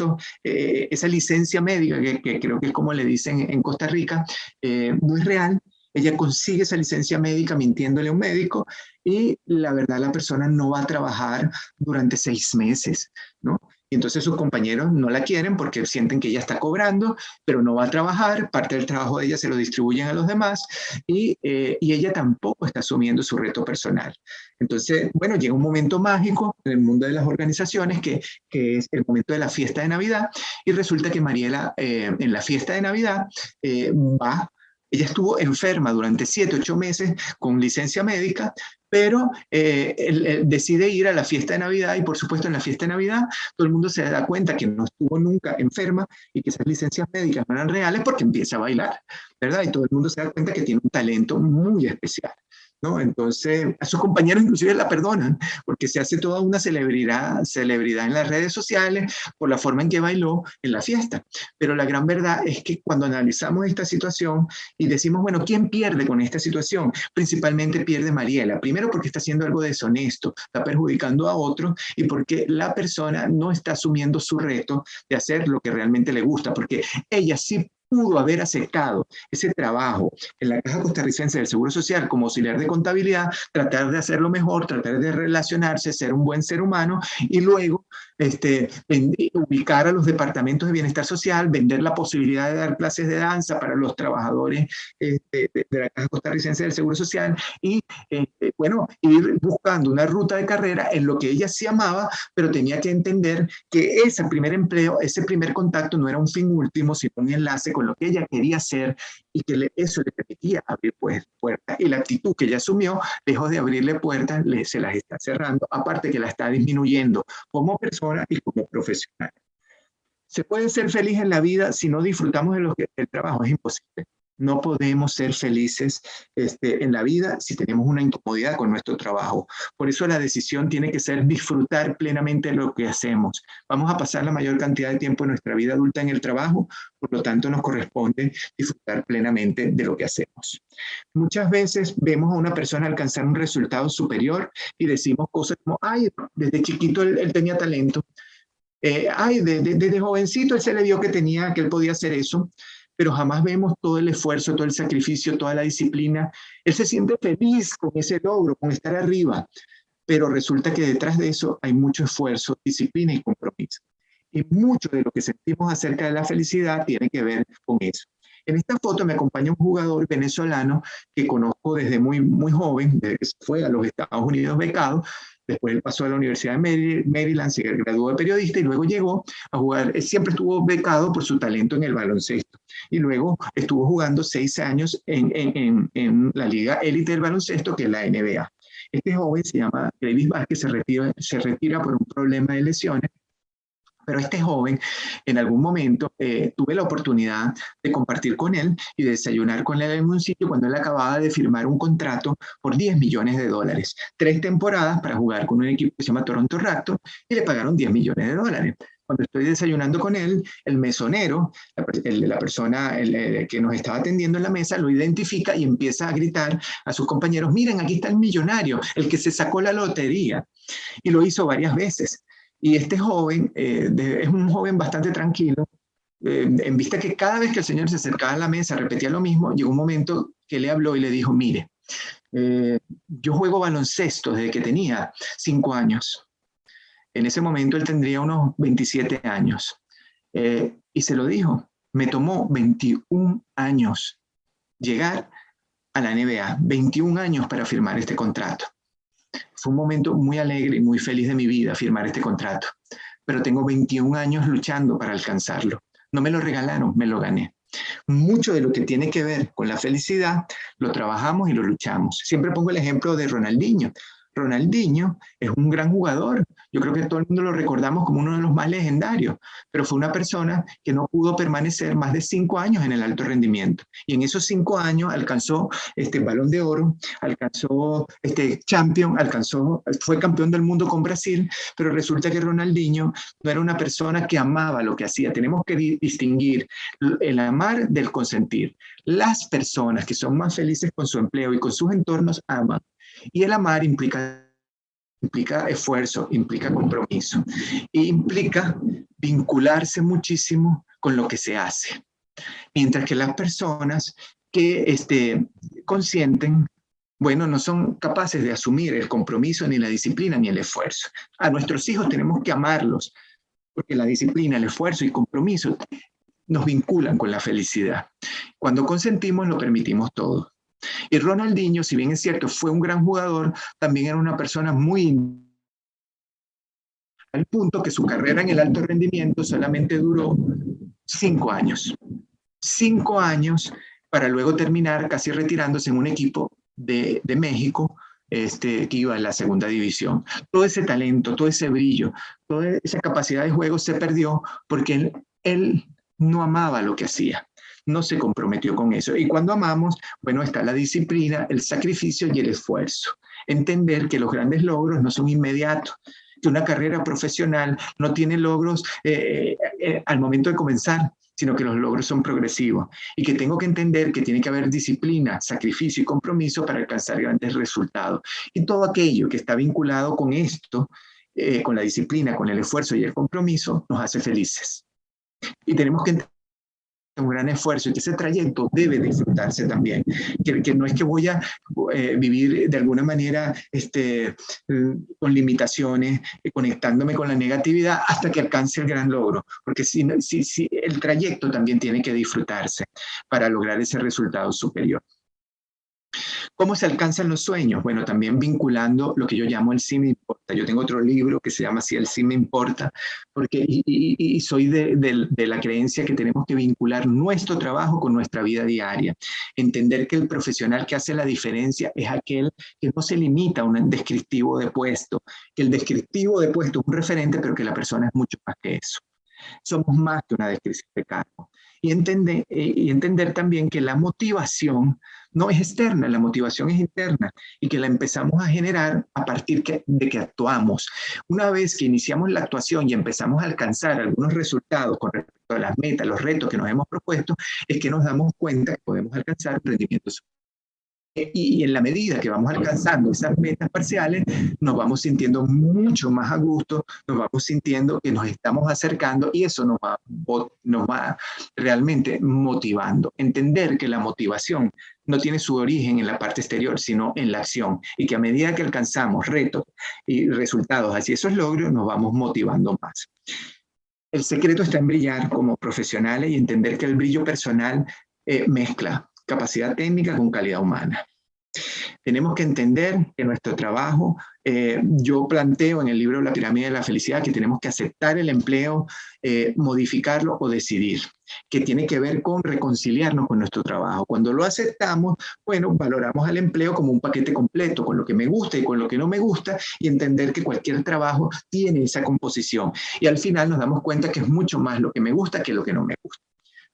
esa licencia médica, que creo que es como le dicen en Costa Rica, no es real. Ella consigue esa licencia médica mintiéndole a un médico y la verdad la persona no va a trabajar durante 6 meses, ¿no? Y entonces sus compañeros no la quieren porque sienten que ella está cobrando, pero no va a trabajar, parte del trabajo de ella se lo distribuyen a los demás y ella tampoco está asumiendo su reto personal. Entonces, bueno, llega un momento mágico en el mundo de las organizaciones que es el momento de la fiesta de Navidad y resulta que Mariela en la fiesta de Navidad ella estuvo enferma durante 7, 8 meses con licencia médica, pero él decide ir a la fiesta de Navidad y por supuesto en la fiesta de Navidad todo el mundo se da cuenta que no estuvo nunca enferma y que esas licencias médicas no eran reales porque empieza a bailar, ¿verdad? Y todo el mundo se da cuenta que tiene un talento muy especial, ¿no? Entonces a sus compañeros inclusive la perdonan porque se hace toda una celebridad en las redes sociales por la forma en que bailó en la fiesta. Pero la gran verdad es que cuando analizamos esta situación y decimos, bueno, ¿quién pierde con esta situación? Principalmente pierde Mariela. Primero porque está haciendo algo deshonesto, está perjudicando a otros y porque la persona no está asumiendo su reto de hacer lo que realmente le gusta, porque ella sí pudo haber aceptado ese trabajo en la Caja Costarricense del Seguro Social como auxiliar de contabilidad, tratar de hacerlo mejor, tratar de relacionarse, ser un buen ser humano y luego ubicar a los departamentos de bienestar social, vender la posibilidad de dar clases de danza para los trabajadores de la Caja Costarricense del Seguro Social y bueno, ir buscando una ruta de carrera en lo que ella sí amaba, pero tenía que entender que ese primer empleo, ese primer contacto no era un fin último, sino un enlace con lo que ella quería hacer y que eso le permitía abrir puertas. Y la actitud que ella asumió, lejos de abrirle puertas, se las está cerrando, aparte que la está disminuyendo como persona y como profesional. ¿Se puede ser feliz en la vida si no disfrutamos del trabajo? Es imposible. No podemos ser felices en la vida si tenemos una incomodidad con nuestro trabajo. Por eso la decisión tiene que ser disfrutar plenamente lo que hacemos. Vamos a pasar la mayor cantidad de tiempo de nuestra vida adulta en el trabajo, por lo tanto nos corresponde disfrutar plenamente de lo que hacemos. Muchas veces vemos a una persona alcanzar un resultado superior y decimos cosas como, ay, desde chiquito él tenía talento. Desde jovencito él se le vio que él podía hacer eso, pero jamás vemos todo el esfuerzo, todo el sacrificio, toda la disciplina. Él se siente feliz con ese logro, con estar arriba, pero resulta que detrás de eso hay mucho esfuerzo, disciplina y compromiso. Y mucho de lo que sentimos acerca de la felicidad tiene que ver con eso. En esta foto me acompaña un jugador venezolano que conozco desde muy, muy joven, desde que se fue a los Estados Unidos becado. Después él pasó a la Universidad de Maryland, se graduó de periodista y luego llegó a jugar. Él siempre estuvo becado por su talento en el baloncesto. Y luego estuvo jugando 6 años en la liga élite del baloncesto, que es la NBA. Este joven se llama Davis Vázquez, se retira por un problema de lesiones. Pero este joven, en algún momento, tuve la oportunidad de compartir con él y de desayunar con él en un sitio cuando él acababa de firmar un contrato por $10 millones. 3 temporadas para jugar con un equipo que se llama Toronto Raptors y le pagaron $10 millones. Cuando estoy desayunando con él, el mesonero, la persona que nos estaba atendiendo en la mesa, lo identifica y empieza a gritar a sus compañeros, miren, aquí está el millonario, el que se sacó la lotería. Y lo hizo varias veces. Y este joven es un joven bastante tranquilo, en vista que cada vez que el señor se acercaba a la mesa repetía lo mismo. Llegó un momento que le habló y le dijo, mire, yo juego baloncesto desde que tenía 5 años. En ese momento él tendría unos 27 años. Y se lo dijo, me tomó 21 años llegar a la NBA, 21 años para firmar este contrato. Fue un momento muy alegre y muy feliz de mi vida firmar este contrato, pero tengo 21 años luchando para alcanzarlo. No me lo regalaron, me lo gané. Mucho de lo que tiene que ver con la felicidad lo trabajamos y lo luchamos. Siempre pongo el ejemplo de Ronaldinho. Ronaldinho es un gran jugador. Yo creo que todo el mundo lo recordamos como uno de los más legendarios, pero fue una persona que no pudo permanecer más de 5 años en el alto rendimiento. Y en esos 5 años alcanzó Balón de Oro, alcanzó fue campeón del mundo con Brasil, pero resulta que Ronaldinho no era una persona que amaba lo que hacía. Tenemos que distinguir el amar del consentir. Las personas que son más felices con su empleo y con sus entornos aman. Y el amar implica esfuerzo, implica compromiso, e implica vincularse muchísimo con lo que se hace. Mientras que las personas que consienten, bueno, no son capaces de asumir el compromiso, ni la disciplina, ni el esfuerzo. A nuestros hijos tenemos que amarlos, porque la disciplina, el esfuerzo y compromiso nos vinculan con la felicidad. Cuando consentimos, lo permitimos todo. Y Ronaldinho, si bien es cierto, fue un gran jugador, también era una persona muy... al punto que su carrera en el alto rendimiento solamente duró 5 años. 5 años para luego terminar casi retirándose en un equipo de México que iba a la segunda división. Todo ese talento, todo ese brillo, toda esa capacidad de juego se perdió porque él no amaba lo que hacía. No se comprometió con eso. Y cuando amamos, bueno, está la disciplina, el sacrificio y el esfuerzo. Entender que los grandes logros no son inmediatos, que una carrera profesional no tiene logros al momento de comenzar, sino que los logros son progresivos. Y que tengo que entender que tiene que haber disciplina, sacrificio y compromiso para alcanzar grandes resultados. Y todo aquello que está vinculado con esto, con la disciplina, con el esfuerzo y el compromiso, nos hace felices. Y tenemos que entender un gran esfuerzo y que ese trayecto debe disfrutarse también, que no es que voy a vivir de alguna manera con limitaciones, conectándome con la negatividad hasta que alcance el gran logro, porque si el trayecto también tiene que disfrutarse para lograr ese resultado superior. ¿Cómo se alcanzan los sueños? Bueno, también vinculando lo que yo llamo el sí me importa. Yo tengo otro libro que se llama así, el sí me importa, porque y soy de la creencia que tenemos que vincular nuestro trabajo con nuestra vida diaria. Entender que el profesional que hace la diferencia es aquel que no se limita a un descriptivo de puesto, que el descriptivo de puesto es un referente, pero que la persona es mucho más que eso. Somos más que una descripción de cargo. Y entender también que la motivación no es externa, la motivación es interna y que la empezamos a generar a partir de que actuamos. Una vez que iniciamos la actuación y empezamos a alcanzar algunos resultados con respecto a las metas, los retos que nos hemos propuesto, es que nos damos cuenta que podemos alcanzar rendimientos. Y en la medida que vamos alcanzando esas metas parciales, nos vamos sintiendo mucho más a gusto, nos vamos sintiendo que nos estamos acercando y eso nos va realmente motivando. Entender que la motivación no tiene su origen en la parte exterior, sino en la acción. Y que a medida que alcanzamos retos y resultados hacia esos logros, nos vamos motivando más. El secreto está en brillar como profesionales y entender que el brillo personal mezcla capacidad técnica con calidad humana. Tenemos que entender que nuestro trabajo, yo planteo en el libro La pirámide de la felicidad que tenemos que aceptar el empleo, modificarlo o decidir, que tiene que ver con reconciliarnos con nuestro trabajo. Cuando lo aceptamos, bueno, valoramos al empleo como un paquete completo, con lo que me gusta y con lo que no me gusta, y entender que cualquier trabajo tiene esa composición. Y al final nos damos cuenta que es mucho más lo que me gusta que lo que no me gusta.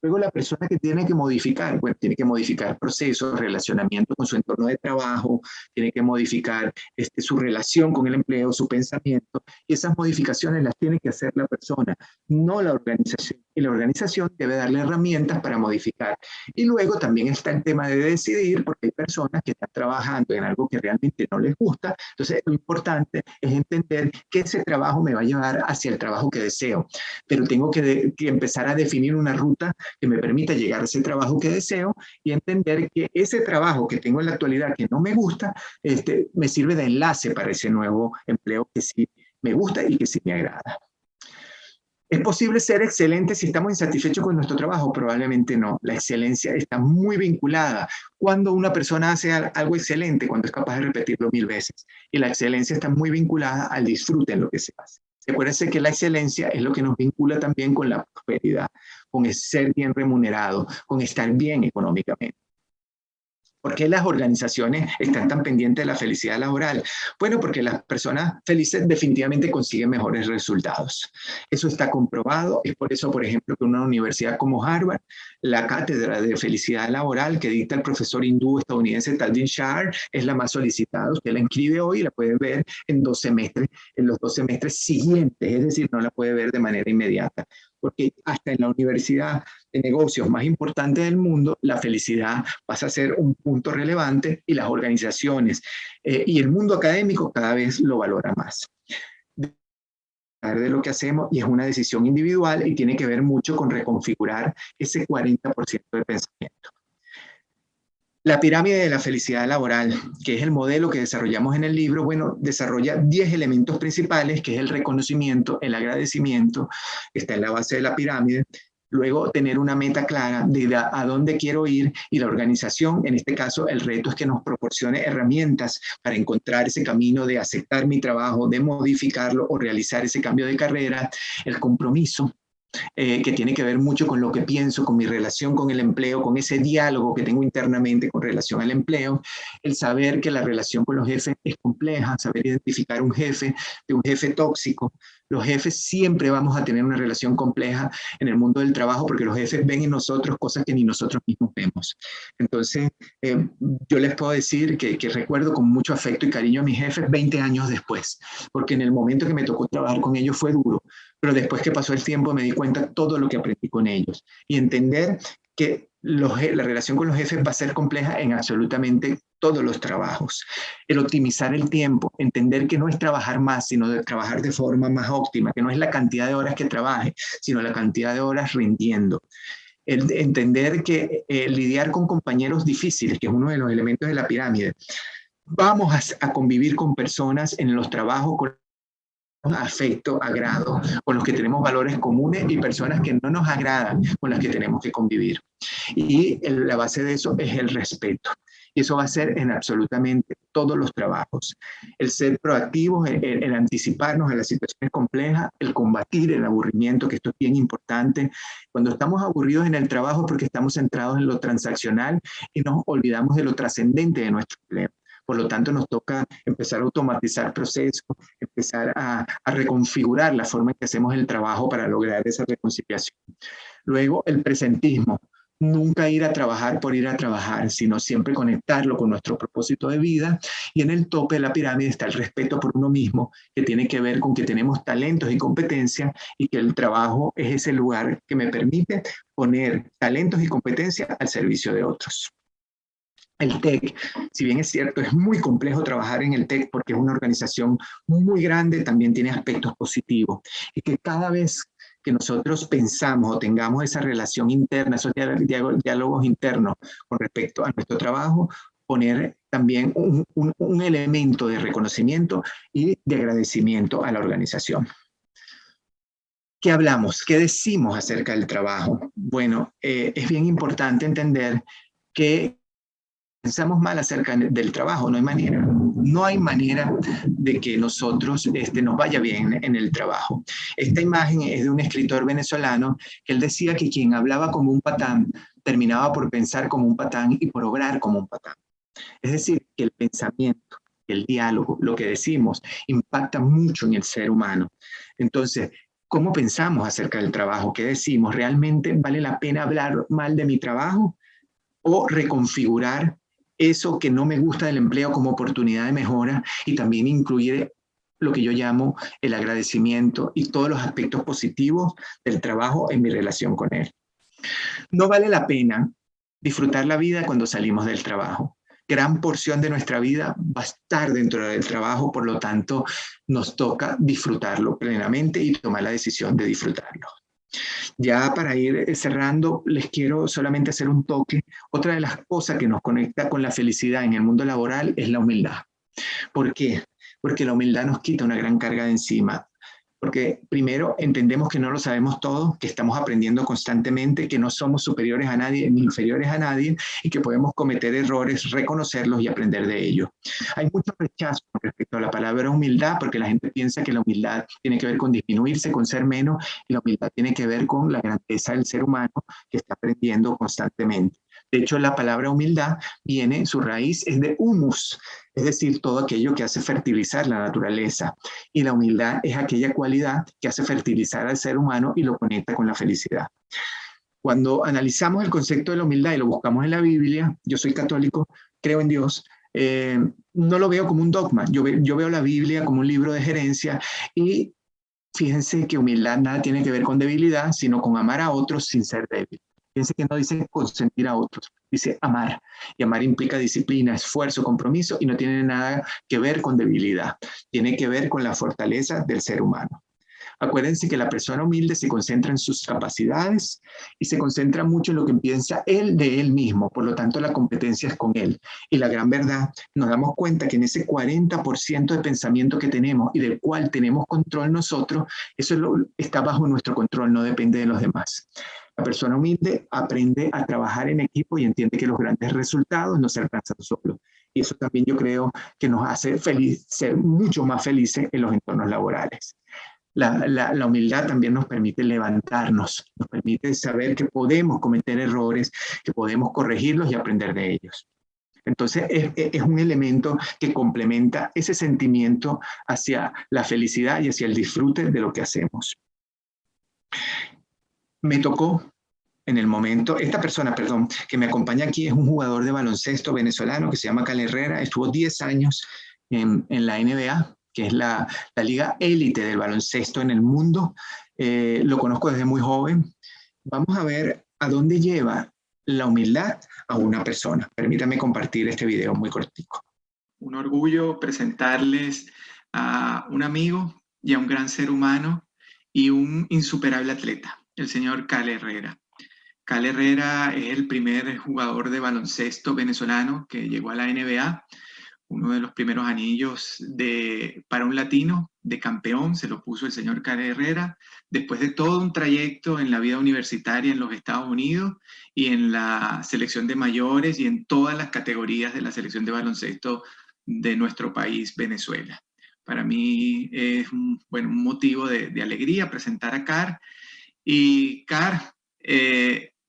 Luego la persona que tiene que modificar, bueno, tiene que modificar procesos, relacionamiento con su entorno de trabajo, tiene que modificar su relación con el empleo, su pensamiento, y esas modificaciones las tiene que hacer la persona, no la organización. Y la organización debe darle herramientas para modificar. Y luego también está el tema de decidir, porque hay personas que están trabajando en algo que realmente no les gusta. Entonces, lo importante es entender que ese trabajo me va a llevar hacia el trabajo que deseo, pero tengo que empezar a definir una ruta que me permita llegar a ese trabajo que deseo y entender que ese trabajo que tengo en la actualidad que no me gusta, me sirve de enlace para ese nuevo empleo que sí me gusta y que sí me agrada. ¿Es posible ser excelente si estamos insatisfechos con nuestro trabajo? Probablemente no. La excelencia está muy vinculada. Cuando una persona hace algo excelente, cuando es capaz de repetirlo 1000 veces. Y la excelencia está muy vinculada al disfrute en lo que se hace. Recuérdense que la excelencia es lo que nos vincula también con la prosperidad, con ser bien remunerado, con estar bien económicamente. ¿Por qué las organizaciones están tan pendientes de la felicidad laboral? Bueno, porque las personas felices definitivamente consiguen mejores resultados. Eso está comprobado. Es por eso, por ejemplo, que una universidad como Harvard, la cátedra de felicidad laboral que dicta el profesor hindú estadounidense Talvin Shah, es la más solicitada. Usted la inscribe hoy y la puede ver en los 2 semestres siguientes. Es decir, no la puede ver de manera inmediata. Porque hasta en la universidad de negocios más importante del mundo, la felicidad pasa a ser un punto relevante y las organizaciones y el mundo académico cada vez lo valora más. De lo que hacemos y es una decisión individual y tiene que ver mucho con reconfigurar ese 40% de pensamiento. La pirámide de la felicidad laboral, que es el modelo que desarrollamos en el libro, bueno, desarrolla 10 elementos principales, que es el reconocimiento, el agradecimiento, que está en la base de la pirámide. Luego, tener una meta clara de a dónde quiero ir y la organización, en este caso, el reto es que nos proporcione herramientas para encontrar ese camino de aceptar mi trabajo, de modificarlo o realizar ese cambio de carrera. El compromiso, que tiene que ver mucho con lo que pienso, con mi relación con el empleo, con ese diálogo que tengo internamente con relación al empleo, el saber que la relación con los jefes es compleja, saber identificar un jefe de un jefe tóxico. Los jefes siempre vamos a tener una relación compleja en el mundo del trabajo porque los jefes ven en nosotros cosas que ni nosotros mismos vemos. Entonces, yo les puedo decir que recuerdo con mucho afecto y cariño a mis jefes 20 años después, porque en el momento que me tocó trabajar con ellos fue duro, pero después que pasó el tiempo me di cuenta todo lo que aprendí con ellos y entender que la relación con los jefes va a ser compleja en absolutamente todos los trabajos. El optimizar el tiempo, entender que no es trabajar más, sino de trabajar de forma más óptima, que no es la cantidad de horas que trabaje, sino la cantidad de horas rindiendo. El entender que lidiar con compañeros difíciles, que es uno de los elementos de la pirámide, vamos a convivir con personas en los trabajos con afecto, agrado, con los que tenemos valores comunes y personas que no nos agradan, con las que tenemos que convivir. Y la base de eso es el respeto. Y eso va a ser en absolutamente todos los trabajos. El ser proactivos, el anticiparnos a las situaciones complejas, el combatir el aburrimiento, que esto es bien importante. Cuando estamos aburridos en el trabajo es porque estamos centrados en lo transaccional y nos olvidamos de lo trascendente de nuestro empleo. Por lo tanto, nos toca empezar a automatizar procesos, empezar a reconfigurar la forma en que hacemos el trabajo para lograr esa reconciliación. Luego, el presentismo. Nunca ir a trabajar por ir a trabajar, sino siempre conectarlo con nuestro propósito de vida. Y en el tope de la pirámide está el respeto por uno mismo, que tiene que ver con que tenemos talentos y competencias y que el trabajo es ese lugar que me permite poner talentos y competencias al servicio de otros. El TEC, si bien es cierto, es muy complejo trabajar en el TEC porque es una organización muy grande, también tiene aspectos positivos. Y que cada vez que nosotros pensamos o tengamos esa relación interna, esos diálogos internos con respecto a nuestro trabajo, poner también un elemento de reconocimiento y de agradecimiento a la organización. ¿Qué hablamos? ¿Qué decimos acerca del trabajo? Bueno, es bien importante entender que pensamos mal acerca del trabajo, no hay manera de que nosotros nos vaya bien en el trabajo. Esta imagen es de un escritor venezolano que él decía que quien hablaba como un patán terminaba por pensar como un patán y por obrar como un patán. Es decir, que el pensamiento, el diálogo, lo que decimos, impacta mucho en el ser humano. Entonces, ¿cómo pensamos acerca del trabajo? ¿Qué decimos? ¿Realmente vale la pena hablar mal de mi trabajo? ¿O reconfigurar eso que no me gusta del empleo como oportunidad de mejora y también incluir lo que yo llamo el agradecimiento y todos los aspectos positivos del trabajo en mi relación con él? No vale la pena disfrutar la vida cuando salimos del trabajo. Gran porción de nuestra vida va a estar dentro del trabajo, por lo tanto, nos toca disfrutarlo plenamente y tomar la decisión de disfrutarlo. Ya para ir cerrando, les quiero solamente hacer un toque. Otra de las cosas que nos conecta con la felicidad en el mundo laboral es la humildad. ¿Por qué? Porque la humildad nos quita una gran carga de encima. Porque primero entendemos que no lo sabemos todo, que estamos aprendiendo constantemente, que no somos superiores a nadie ni inferiores a nadie y que podemos cometer errores, reconocerlos y aprender de ellos. Hay mucho rechazo con respecto a la palabra humildad porque la gente piensa que la humildad tiene que ver con disminuirse, con ser menos, y la humildad tiene que ver con la grandeza del ser humano que está aprendiendo constantemente. De hecho, la palabra humildad viene, su raíz es de humus, es decir, todo aquello que hace fertilizar la naturaleza. Y la humildad es aquella cualidad que hace fertilizar al ser humano y lo conecta con la felicidad. Cuando analizamos el concepto de la humildad y lo buscamos en la Biblia, yo soy católico, creo en Dios, no lo veo como un dogma, yo veo la Biblia como un libro de gerencia y fíjense que humildad nada tiene que ver con debilidad, sino con amar a otros sin ser débil. Fíjense que no dice consentir a otros, dice amar. Y amar implica disciplina, esfuerzo, compromiso y no tiene nada que ver con debilidad. Tiene que ver con la fortaleza del ser humano. Acuérdense que la persona humilde se concentra en sus capacidades y se concentra mucho en lo que piensa él de él mismo. Por lo tanto, la competencia es con él. Y la gran verdad, nos damos cuenta que en ese 40% de pensamiento que tenemos y del cual tenemos control nosotros, eso está bajo nuestro control, no depende de los demás. La persona humilde aprende a trabajar en equipo y entiende que los grandes resultados no se alcanzan solo. Y eso también yo creo que nos hace ser mucho más felices en los entornos laborales. La humildad también nos permite levantarnos, nos permite saber que podemos cometer errores, que podemos corregirlos y aprender de ellos. Entonces es un elemento que complementa ese sentimiento hacia la felicidad y hacia el disfrute de lo que hacemos. Me tocó en el momento, esta persona, que me acompaña aquí es un jugador de baloncesto venezolano que se llama Cale Herrera, estuvo 10 años en la NBA, que es la liga élite del baloncesto en el mundo. Lo conozco desde muy joven. Vamos a ver a dónde lleva la humildad a una persona. Permítanme compartir este video muy cortico. Un orgullo presentarles a un amigo y a un gran ser humano y un insuperable atleta, el señor Cale Herrera. Cale Herrera es el primer jugador de baloncesto venezolano que llegó a la NBA, uno de los primeros anillos para un latino de campeón, se lo puso el señor Cale Herrera, después de todo un trayecto en la vida universitaria en los Estados Unidos y en la selección de mayores y en todas las categorías de la selección de baloncesto de nuestro país, Venezuela. Para mí es un motivo de alegría presentar a Car. Y Car,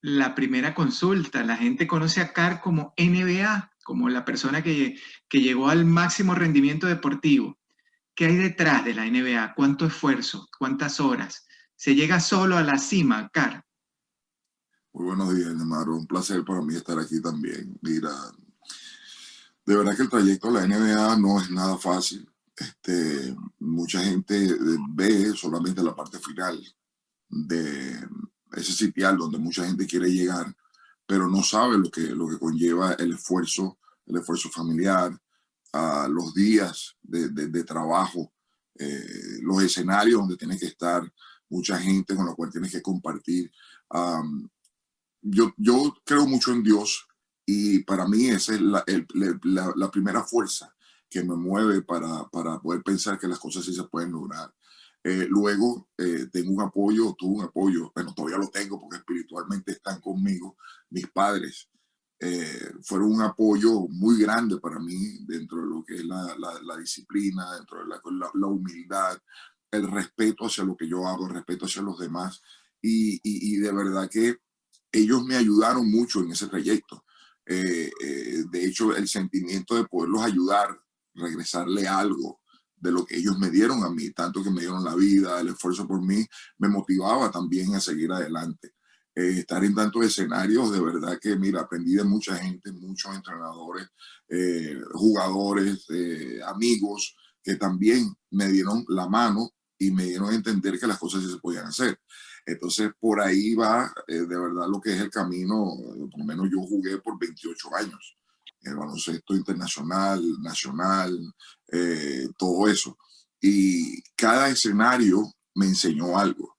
la primera consulta, la gente conoce a Car como NBA, como la persona que llegó al máximo rendimiento deportivo. ¿Qué hay detrás de la NBA? ¿Cuánto esfuerzo? ¿Cuántas horas? ¿Se llega solo a la cima, Car? Muy buenos días, Nemaro. Un placer para mí estar aquí también. Mira, de verdad que el trayecto de la NBA no es nada fácil. Mucha gente ve solamente la parte final de ese sitial donde mucha gente quiere llegar, pero no sabe lo que conlleva el esfuerzo familiar, los días de trabajo, los escenarios donde tienes que estar, mucha gente con la cual tienes que compartir. Yo creo mucho en Dios y para mí esa es la primera fuerza que me mueve para poder pensar que las cosas sí se pueden lograr. Luego tuve un apoyo, bueno, todavía lo tengo porque espiritualmente están conmigo, mis padres. Fueron un apoyo muy grande para mí dentro de lo que es la disciplina, dentro de la humildad, el respeto hacia lo que yo hago, el respeto hacia los demás. Y de verdad que ellos me ayudaron mucho en ese trayecto. De hecho, el sentimiento de poderlos ayudar, regresarle algo de lo que ellos me dieron a mí, tanto que me dieron la vida, el esfuerzo por mí, me motivaba también a seguir adelante. Estar en tantos escenarios, de verdad que, mira, aprendí de mucha gente, muchos entrenadores, jugadores, amigos, que también me dieron la mano y me dieron a entender que las cosas sí se podían hacer. Entonces, por ahí va, de verdad, lo que es el camino. Por lo menos yo jugué por 28 años. El baloncesto internacional, nacional, todo eso. Y cada escenario me enseñó algo.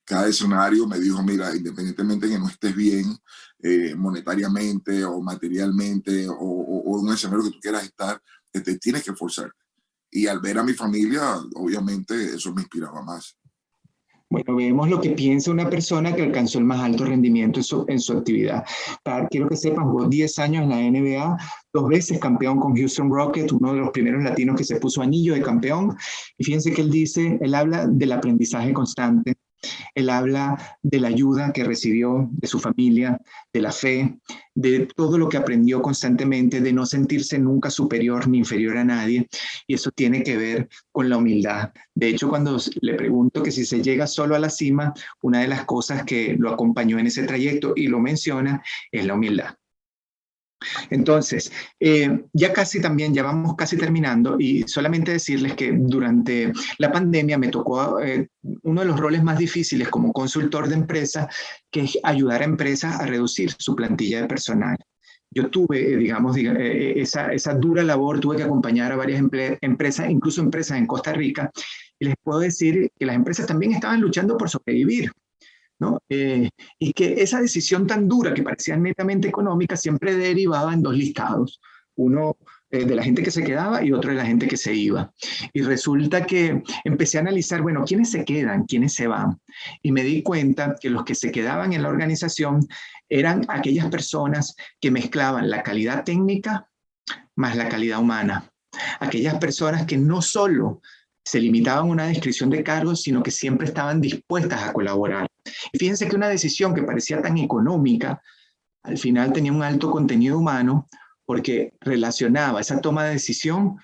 Cada escenario me dijo, mira, independientemente de que no estés bien monetariamente o materialmente o en un escenario que tú quieras estar, te tienes que esforzarte. Y al ver a mi familia, obviamente, eso me inspiraba más. Bueno, vemos lo que piensa una persona que alcanzó el más alto rendimiento en su actividad. Quiero que sepan, jugó 10 años en la NBA, 2 veces campeón con Houston Rockets, uno de los primeros latinos que se puso anillo de campeón. Y fíjense que él habla del aprendizaje constante, él habla de la ayuda que recibió de su familia, de la fe, de todo lo que aprendió constantemente, de no sentirse nunca superior ni inferior a nadie. Y eso tiene que ver con la humildad. De hecho, cuando le pregunto que si se llega solo a la cima, una de las cosas que lo acompañó en ese trayecto y lo menciona es la humildad. Entonces, ya vamos casi terminando y solamente decirles que durante la pandemia me tocó uno de los roles más difíciles como consultor de empresa, que es ayudar a empresas a reducir su plantilla de personal. Yo tuve, digamos, esa dura labor, tuve que acompañar a varias empresas, incluso empresas en Costa Rica, y les puedo decir que las empresas también estaban luchando por sobrevivir, ¿no? Y que esa decisión tan dura que parecía netamente económica siempre derivaba en 2 listados, uno de la gente que se quedaba y otro de la gente que se iba. Y resulta que empecé a analizar, bueno, ¿quiénes se quedan? ¿Quiénes se van? Y me di cuenta que los que se quedaban en la organización eran aquellas personas que mezclaban la calidad técnica más la calidad humana. Aquellas personas que no solo se limitaban a una descripción de cargos, sino que siempre estaban dispuestas a colaborar. Y fíjense que una decisión que parecía tan económica, al final tenía un alto contenido humano, porque relacionaba esa toma de decisión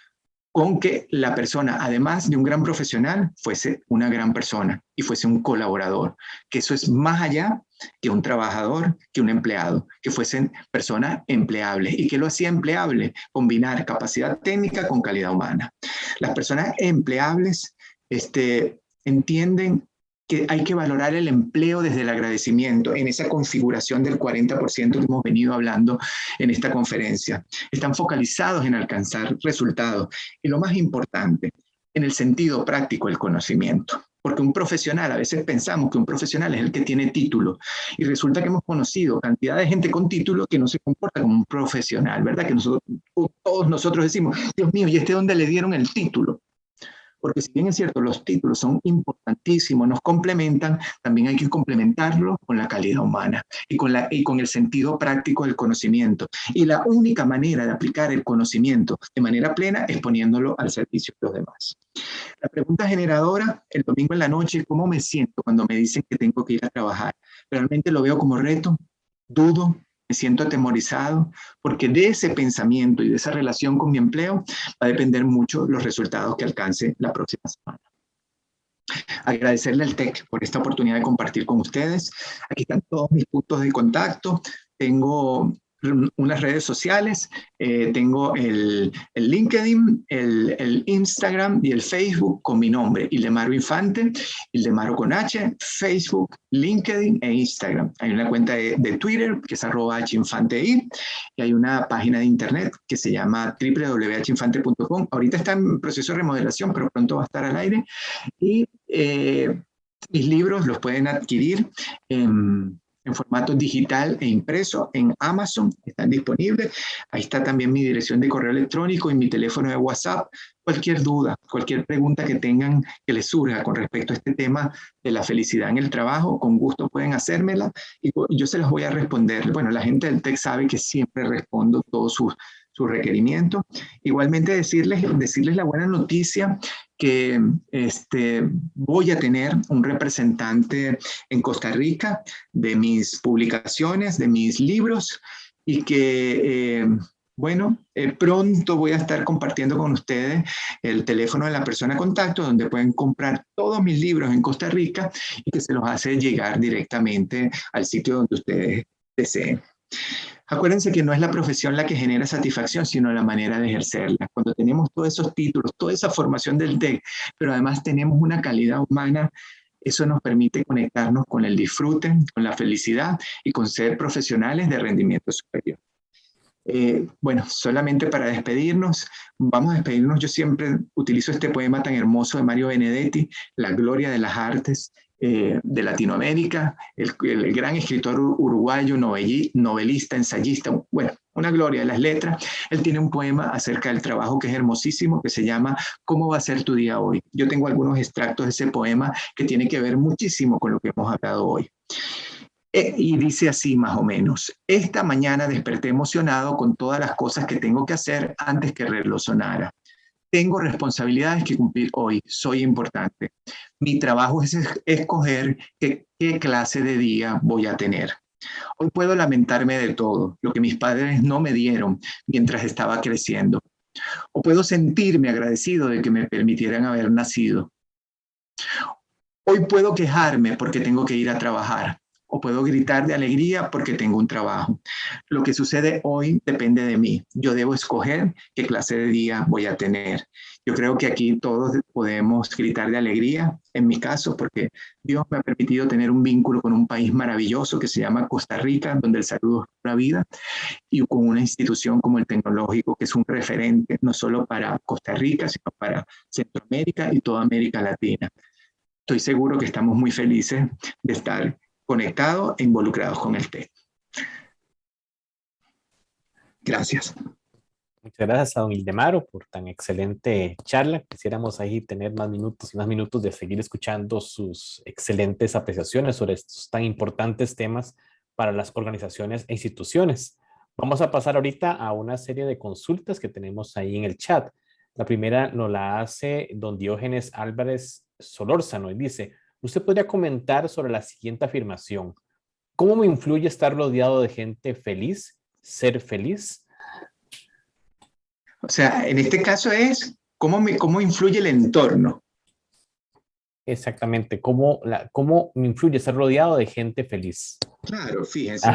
con que la persona, además de un gran profesional, fuese una gran persona y fuese un colaborador, que eso es más allá que un trabajador, que un empleado, que fuesen personas empleables. ¿Y qué lo hacía empleable? Combinar capacidad técnica con calidad humana. Las personas empleables entienden que hay que valorar el empleo desde el agradecimiento en esa configuración del 40% que hemos venido hablando en esta conferencia. Están focalizados en alcanzar resultados y lo más importante, en el sentido práctico del conocimiento. porque un profesional, a veces pensamos que un profesional es el que tiene título, y resulta que hemos conocido cantidad de gente con título que no se comporta como un profesional, ¿verdad? Que todos nosotros decimos, Dios mío, ¿y este dónde le dieron el título? Porque si bien es cierto, los títulos son importantísimos, nos complementan, también hay que complementarlos con la calidad humana y con el sentido práctico del conocimiento. Y la única manera de aplicar el conocimiento de manera plena es poniéndolo al servicio de los demás. La pregunta generadora, el domingo en la noche, ¿cómo me siento cuando me dicen que tengo que ir a trabajar? ¿Realmente lo veo como reto? ¿Dudo? Me siento atemorizado, porque de ese pensamiento y de esa relación con mi empleo va a depender mucho los resultados que alcance la próxima semana. Agradecerle al TEC por esta oportunidad de compartir con ustedes. Aquí están todos mis puntos de contacto. Tengo unas redes sociales, tengo el LinkedIn, el Instagram y el Facebook con mi nombre, Ildemaro Infante, Ildemaro con H, Facebook, LinkedIn e Instagram. Hay una cuenta de Twitter que es @hinfantei, y hay una página de internet que se llama www.hinfante.com. Ahorita está en proceso de remodelación, pero pronto va a estar al aire. Y mis libros los pueden adquirir en formato digital e impreso en Amazon, están disponibles. Ahí está también mi dirección de correo electrónico y mi teléfono de WhatsApp. Cualquier duda, cualquier pregunta que tengan, que les surja con respecto a este tema de la felicidad en el trabajo, con gusto pueden hacérmela y yo se las voy a responder. Bueno, la gente del TEC sabe que siempre respondo todos sus requerimientos. Igualmente decirles la buena noticia que voy a tener un representante en Costa Rica de mis publicaciones, de mis libros, y que, pronto voy a estar compartiendo con ustedes el teléfono de la persona de contacto, donde pueden comprar todos mis libros en Costa Rica y que se los hace llegar directamente al sitio donde ustedes deseen. Acuérdense que no es la profesión la que genera satisfacción, sino la manera de ejercerla. Cuando tenemos todos esos títulos, toda esa formación del TEC, pero además tenemos una calidad humana, eso nos permite conectarnos con el disfrute, con la felicidad y con ser profesionales de rendimiento superior. Solamente para despedirnos, vamos a despedirnos. Yo siempre utilizo este poema tan hermoso de Mario Benedetti, La gloria de las artes de Latinoamérica, el gran escritor uruguayo, novelista, ensayista, una gloria de las letras. Él tiene un poema acerca del trabajo que es hermosísimo, que se llama ¿Cómo va a ser tu día hoy? Yo tengo algunos extractos de ese poema que tiene que ver muchísimo con lo que hemos hablado hoy. Y dice así más o menos: esta mañana desperté emocionado con todas las cosas que tengo que hacer antes que el reloj sonara. Tengo responsabilidades que cumplir hoy, soy importante. Mi trabajo es escoger qué clase de día voy a tener. Hoy puedo lamentarme de todo, lo que mis padres no me dieron mientras estaba creciendo. O puedo sentirme agradecido de que me permitieran haber nacido. Hoy puedo quejarme porque tengo que ir a trabajar. O puedo gritar de alegría porque tengo un trabajo. Lo que sucede hoy depende de mí. Yo debo escoger qué clase de día voy a tener. Yo creo que aquí todos podemos gritar de alegría, en mi caso, porque Dios me ha permitido tener un vínculo con un país maravilloso que se llama Costa Rica, donde el saludo es la vida, y con una institución como el Tecnológico, que es un referente no solo para Costa Rica, sino para Centroamérica y toda América Latina. Estoy seguro que estamos muy felices de estar conectados e involucrados con el TEC. Gracias. Muchas gracias a don Ildemaro por tan excelente charla. Quisiéramos ahí tener más minutos y más minutos de seguir escuchando sus excelentes apreciaciones sobre estos tan importantes temas para las organizaciones e instituciones. Vamos a pasar ahorita a una serie de consultas que tenemos ahí en el chat. La primera nos la hace don Diógenes Álvarez Solórzano y dice: ¿usted podría comentar sobre la siguiente afirmación? ¿Cómo me influye estar rodeado de gente feliz, ser feliz? O sea, en este caso es cómo influye el entorno. Exactamente, ¿cómo me influye estar rodeado de gente feliz? Claro, fíjense,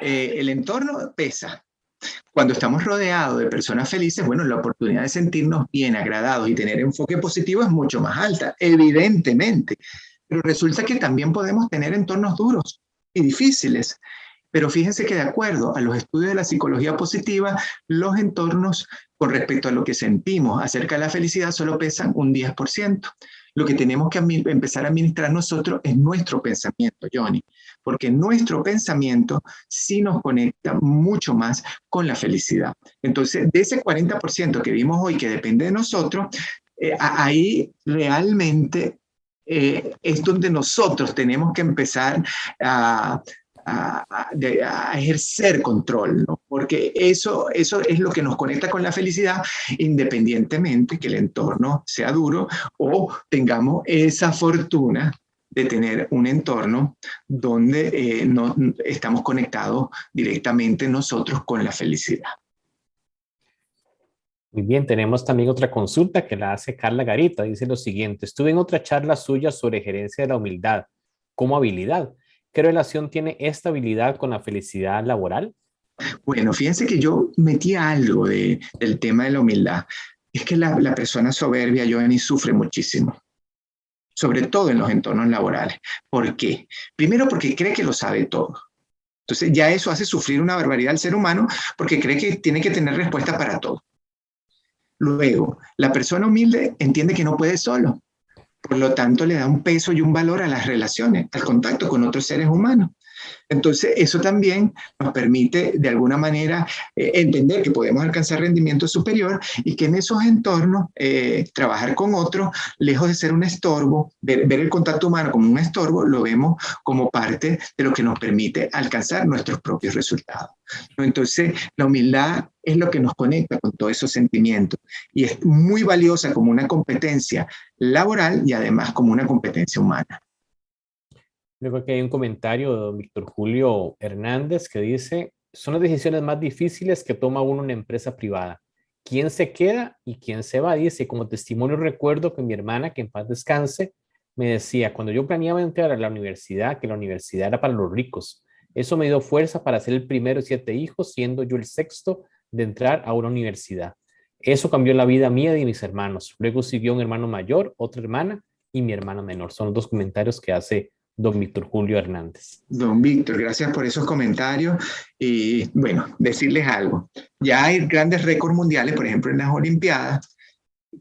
el entorno pesa. Cuando estamos rodeados de personas felices, la oportunidad de sentirnos bien, agradados y tener enfoque positivo es mucho más alta, evidentemente. Pero resulta que también podemos tener entornos duros y difíciles. Pero fíjense que de acuerdo a los estudios de la psicología positiva, los entornos con respecto a lo que sentimos acerca de la felicidad solo pesan un 10%. Lo que tenemos que empezar a administrar nosotros es nuestro pensamiento, Johnny, porque nuestro pensamiento sí nos conecta mucho más con la felicidad. Entonces, de ese 40% que vimos hoy que depende de nosotros, ahí realmente es donde nosotros tenemos que empezar a ejercer control, ¿no? Porque eso es lo que nos conecta con la felicidad, independientemente que el entorno sea duro o tengamos esa fortuna de tener un entorno donde no, estamos conectados directamente nosotros con la felicidad. Muy bien, tenemos también otra consulta que la hace Carla Garita. Dice lo siguiente: estuve en otra charla suya sobre gerencia de la humildad como habilidad. ¿Qué relación tiene esta habilidad con la felicidad laboral? Bueno, fíjense que yo metí algo del tema de la humildad. Es que la persona soberbia, Johnny, sufre muchísimo, sobre todo en los entornos laborales. ¿Por qué? Primero porque cree que lo sabe todo. Entonces ya eso hace sufrir una barbaridad al ser humano porque cree que tiene que tener respuesta para todo. Luego, la persona humilde entiende que no puede solo. Por lo tanto, le da un peso y un valor a las relaciones, al contacto con otros seres humanos. Entonces, eso también nos permite, de alguna manera, entender que podemos alcanzar rendimiento superior y que en esos entornos, trabajar con otros, lejos de ser un estorbo, ver el contacto humano como un estorbo, lo vemos como parte de lo que nos permite alcanzar nuestros propios resultados. Entonces, la humildad es lo que nos conecta con todos esos sentimientos y es muy valiosa como una competencia laboral y además como una competencia humana. Luego que hay un comentario de don Víctor Julio Hernández que dice: son las decisiones más difíciles que toma uno en una empresa privada. ¿Quién se queda y quién se va? Dice: como testimonio recuerdo que mi hermana, que en paz descanse, me decía cuando yo planeaba entrar a la universidad que la universidad era para los ricos. Eso me dio fuerza para ser el primero de 7 hijos, siendo yo el sexto de entrar a una universidad. Eso cambió la vida mía y de mis hermanos. Luego siguió un hermano mayor, otra hermana y mi hermana menor. Son los 2 comentarios que hace don Víctor Julio Hernández. Don Víctor, gracias por esos comentarios. Y bueno, decirles algo. Ya hay grandes récords mundiales, por ejemplo, en las Olimpiadas,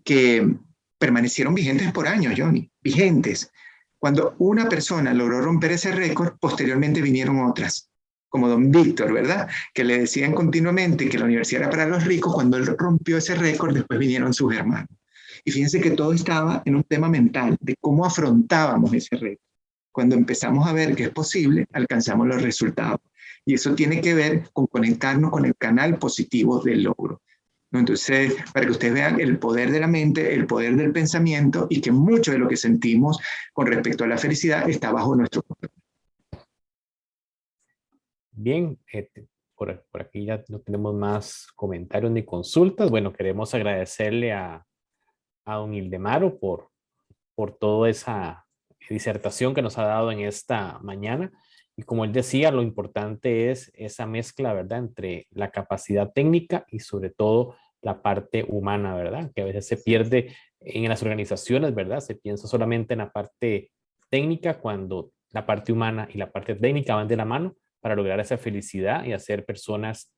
que permanecieron vigentes por años, Johnny. Vigentes. Cuando una persona logró romper ese récord, posteriormente vinieron otras, como don Víctor, ¿verdad? Que le decían continuamente que la universidad era para los ricos. Cuando él rompió ese récord, después vinieron sus hermanos. Y fíjense que todo estaba en un tema mental, de cómo afrontábamos ese récord. Cuando empezamos a ver que es posible, alcanzamos los resultados. Y eso tiene que ver con conectarnos con el canal positivo del logro, ¿no? Entonces, para que ustedes vean el poder de la mente, el poder del pensamiento y que mucho de lo que sentimos con respecto a la felicidad está bajo nuestro control. Bien, por aquí ya no tenemos más comentarios ni consultas. Bueno, queremos agradecerle a don Ildemaro por toda esa disertación que nos ha dado en esta mañana. Y como él decía, lo importante es esa mezcla, ¿verdad?, entre la capacidad técnica y sobre todo la parte humana, ¿verdad?, que a veces se pierde en las organizaciones, ¿verdad? Se piensa solamente en la parte técnica cuando la parte humana y la parte técnica van de la mano para lograr esa felicidad y hacer personas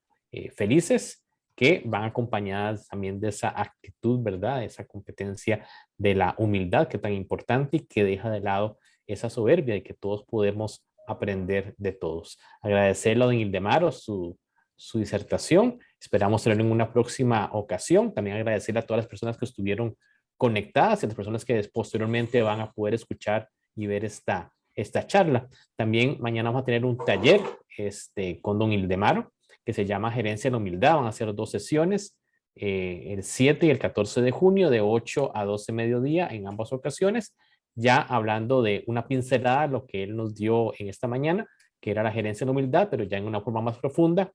felices que van acompañadas también de esa actitud, ¿verdad? Esa competencia de la humildad que es tan importante y que deja de lado esa soberbia y que todos podemos aprender de todos. Agradecerle a don Ildemaro su disertación. Esperamos tenerlo en una próxima ocasión. También agradecerle a todas las personas que estuvieron conectadas y a las personas que posteriormente van a poder escuchar y ver esta charla. También mañana vamos a tener un taller con don Ildemaro que se llama Gerencia de la Humildad. Van a ser 2 sesiones, el 7 y el 14 de junio, de 8 a 12 mediodía en ambas ocasiones, ya hablando de una pincelada, lo que él nos dio en esta mañana, que era la gerencia de la humildad, pero ya en una forma más profunda,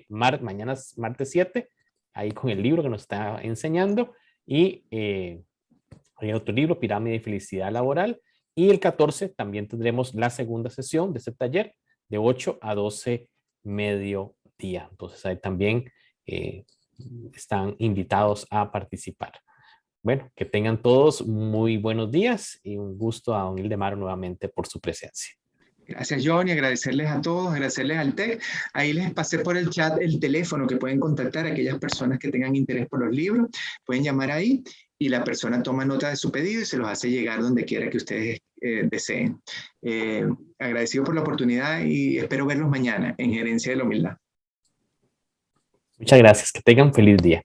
mañana es martes 7, ahí con el libro que nos está enseñando, y hay otro libro, Pirámide de Felicidad Laboral, y el 14 también tendremos la segunda sesión de este taller, de 8 a 12 mediodía. Entonces ahí también están invitados a participar. Bueno, que tengan todos muy buenos días y un gusto a don Ildemaro nuevamente por su presencia. Gracias, Johnny. Agradecerles a todos, agradecerles al TEC. Ahí les pasé por el chat el teléfono que pueden contactar a aquellas personas que tengan interés por los libros. Pueden llamar ahí y la persona toma nota de su pedido y se los hace llegar donde quiera que ustedes deseen. Agradecido por la oportunidad y espero verlos mañana en Gerencia de la Humildad. Muchas gracias. Que tengan un feliz día.